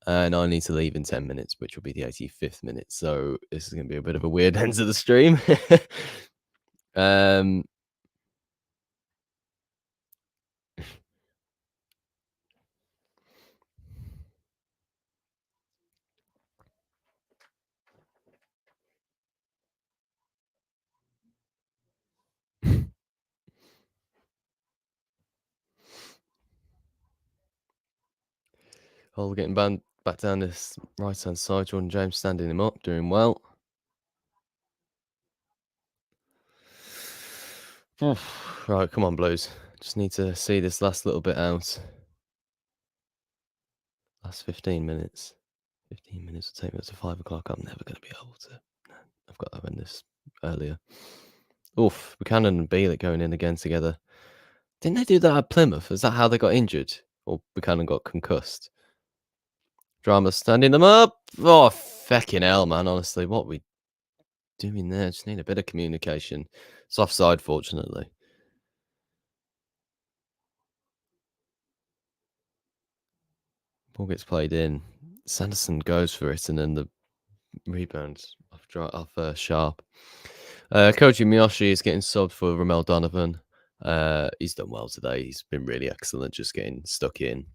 and I need to leave in 10 minutes, which will be the 85th minute. So this is going to be a bit of a weird end to the stream. um, Hull getting back down this right-hand side. Jordan James standing him up, doing well. Right, come on, Blues. Just need to see this last little bit out. Last 15 minutes. 15 minutes will take me up to 5 o'clock. I'm never going to be able to. I've got to end this earlier. Oof, Buchanan and Bielik going in again together. Didn't they do that at Plymouth? Is that how they got injured? Or Buchanan got concussed? Drama standing them up. Oh, feckin' hell, man. Honestly, what are we doing there? Just need a bit of communication. It's offside, fortunately. Ball gets played in. Sanderson goes for it, and then the rebound off Sharp. Koji Miyoshi is getting subbed for Ramel Donovan. He's done well today. He's been really excellent, just getting stuck in.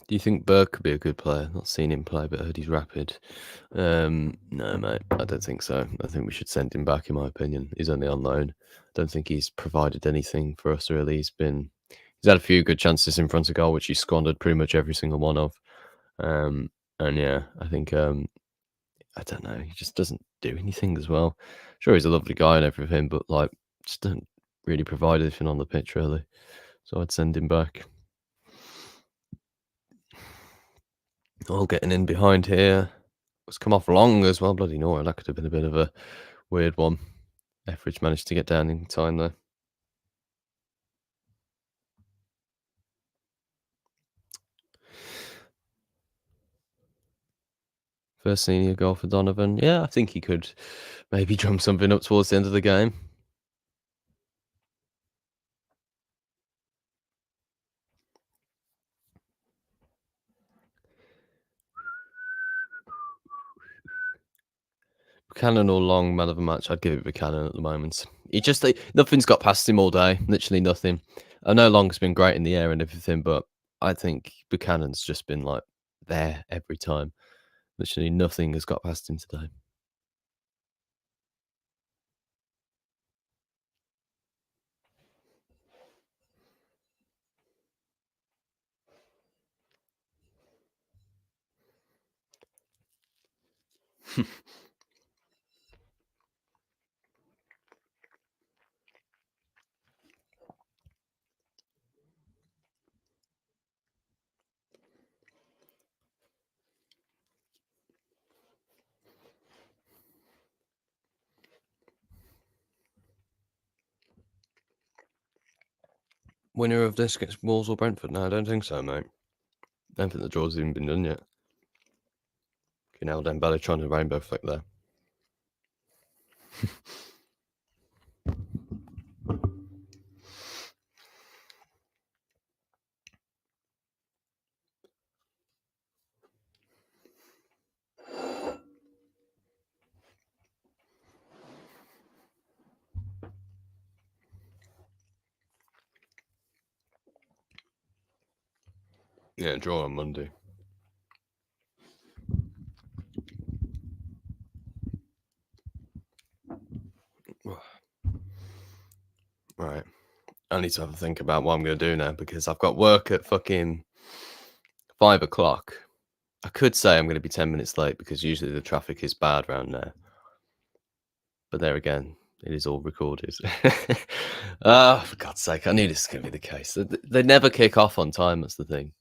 Do you think Berg could be a good player? Not seen him play, but heard he's rapid. No, mate, I don't think so. I think we should send him back, in my opinion. He's only on loan. Don't think he's provided anything for us, really. He's had a few good chances in front of goal, which he squandered pretty much every single one of. And yeah, I think I don't know. He just doesn't do anything as well. Sure, he's a lovely guy and everything, but like, just don't really provide anything on the pitch, really. So I'd send him back. All getting in behind here. It's come off long as well. Bloody Nora. That could have been a bit of a weird one. Etheridge managed to get down in time there. First senior goal for Donovan. Yeah, I think he could maybe drum something up towards the end of the game. Buchanan or Long, man of the match. I'd give it Buchanan at the moment. Nothing's got past him all day. Literally nothing. I know Long's been great in the air and everything, but I think Buchanan's just been like there every time. Literally nothing has got past him today. Winner of this against Wolves or Brentford? No, I don't think so, mate. I don't think the draw's even been done yet. Now Dembele trying to rainbow flick there. Yeah, draw on Monday. Right. I need to have a think about what I'm going to do now because I've got work at fucking 5 o'clock. I could say I'm going to be 10 minutes late because usually the traffic is bad around there. But there again, it is all recorded. Oh, for God's sake, I knew this was going to be the case. They never kick off on time, that's the thing.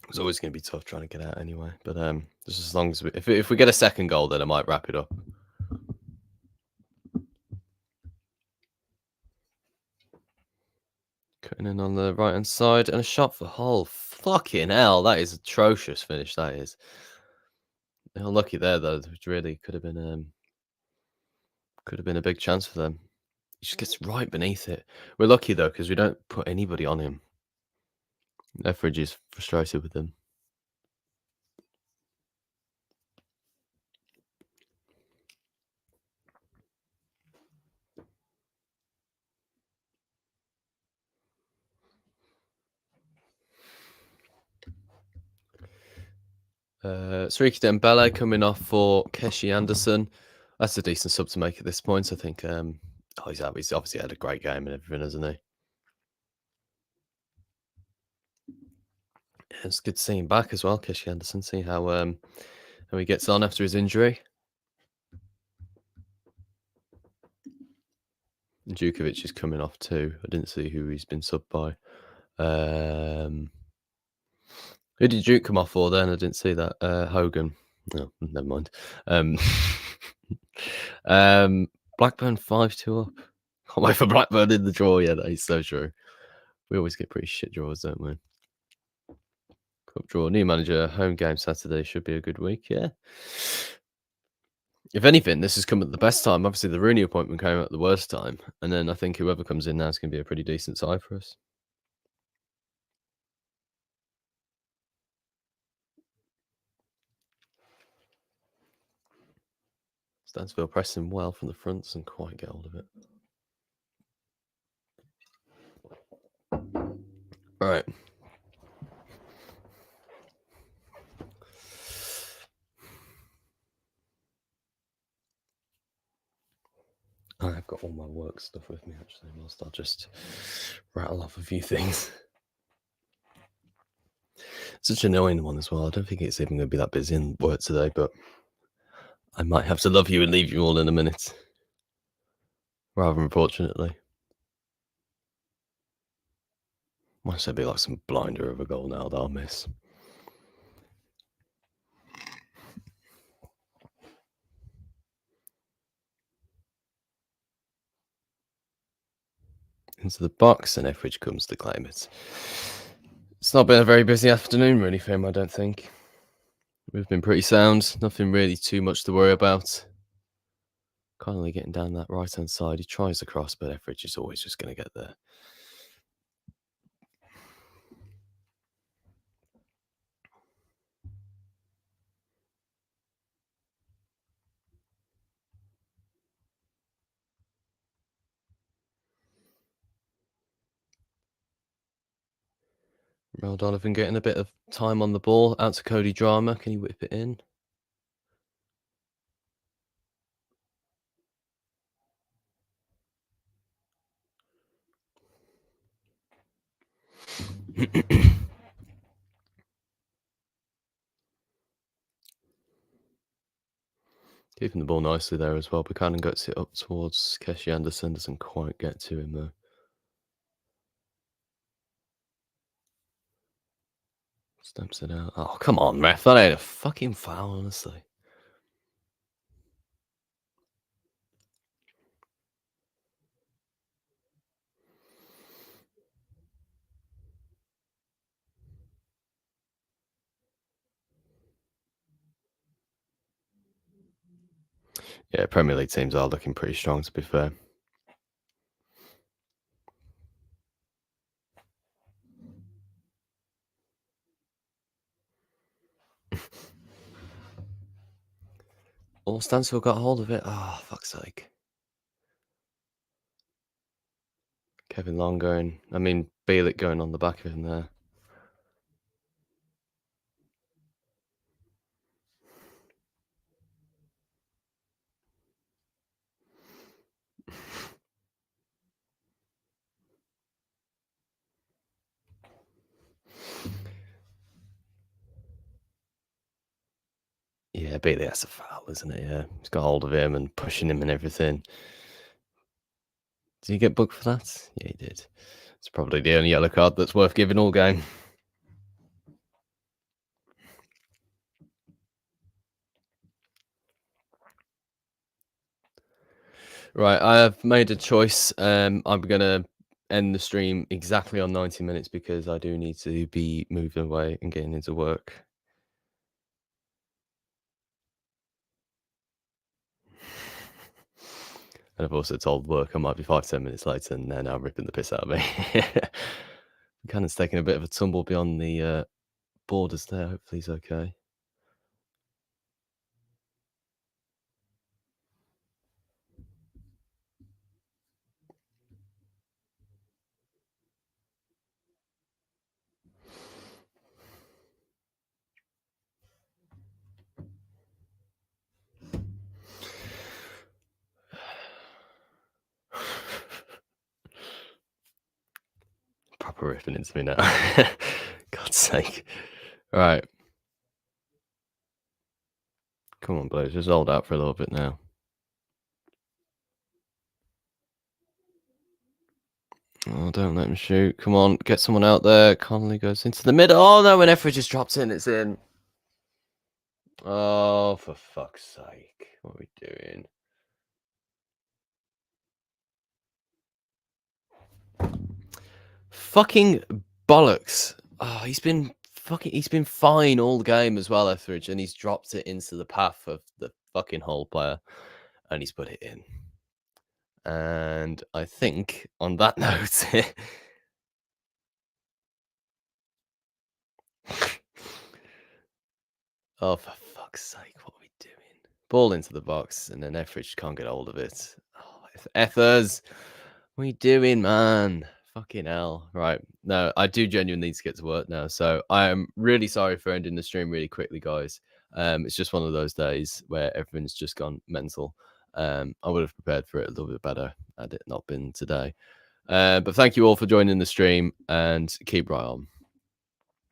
It's always going to be tough trying to get out anyway. But just as long as if we get a second goal, then I might wrap it up. Cutting in on the right hand side and a shot for Hull. Fucking hell, that is atrocious finish. That is. Unlucky there though. It really could have been a big chance for them. He just gets right beneath it. We're lucky though because we don't put anybody on him. Etheridge is frustrated with them. Sariki Dembele coming off for Keshi Anderson. That's a decent sub to make at this point. I think. He's obviously had a great game and everything, hasn't he? Yeah, it's good to see him back as well, Keshi Anderson. See how he gets on after his injury. Djukovic is coming off too. I didn't see who he's been subbed by. Who did Duke come off for then? I didn't see that. Hogan. No, never mind. Blackburn 5-2 up. Can't wait for Blackburn in the draw. Yeah, that is so true. We always get pretty shit draws, don't we? Cup draw. New manager. Home game Saturday should be a good week. Yeah. If anything, this has come at the best time. Obviously, the Rooney appointment came at the worst time. And then I think whoever comes in now is going to be a pretty decent side for us. Stansfield pressing well from the front, doesn't quite get hold of it. Right. I've got all my work stuff with me actually, whilst I'll just rattle off a few things. Such an annoying one as well. I don't think it's even going to be that busy in work today, but I might have to love you and leave you all in a minute. Rather unfortunately. Might say be like some blinder of a goal now that I'll miss. Into the box, and Etheridge comes to claim it. It's not been a very busy afternoon, really, for him, I don't think. We've been pretty sound. Nothing really too much to worry about. Kindly getting down that right-hand side. He tries the cross, but Etheridge is always just going to get there. Mel Donovan getting a bit of time on the ball. Out to Cody Drama. Can he whip it in? Keeping the ball nicely there as well. Buchanan gets it up towards Keshi Anderson. Doesn't quite get to him though. Stamps it out. Oh, come on, ref. That ain't a fucking foul, honestly. Yeah, Premier League teams are looking pretty strong, to be fair. Oh, Stansfield got hold of it. Oh, fuck's sake. Kevin Long going. I mean, Bielik going on the back of him there. Yeah, Bailey, that's a foul, isn't it? Yeah, he's got hold of him and pushing him and everything. Did he get booked for that? Yeah, he did. It's probably the only yellow card that's worth giving all game. Right, I have made a choice. I'm going to end the stream exactly on 90 minutes because I do need to be moving away and getting into work. And I've also told work I might be 5-10 minutes late, and they're now ripping the piss out of me. Buchanan's taking a bit of a tumble beyond the borders there. Hopefully he's okay. Proper ripping into me now. God's sake. All right. Come on, Blues. Just hold out for a little bit now. Oh, don't let him shoot. Come on, get someone out there. Connolly goes into the middle. Oh, no, when Etheridge just drops in, it's in. Oh, for fuck's sake. What are we doing? Fucking bollocks. Oh, he's been fine all the game as well, Etheridge, and he's dropped it into the path of the fucking Hull player, and he's put it in. And I think on that note, oh, for fuck's sake, what are we doing? Ball into the box, and then Etheridge can't get hold of it. Oh, Ethers, what are you doing, man? Fucking hell. Right. No, I do genuinely need to get to work now. So I am really sorry for ending the stream really quickly, guys. It's just one of those days where everyone's just gone mental. I would have prepared for it a little bit better had it not been today. But thank you all for joining the stream and keep right on.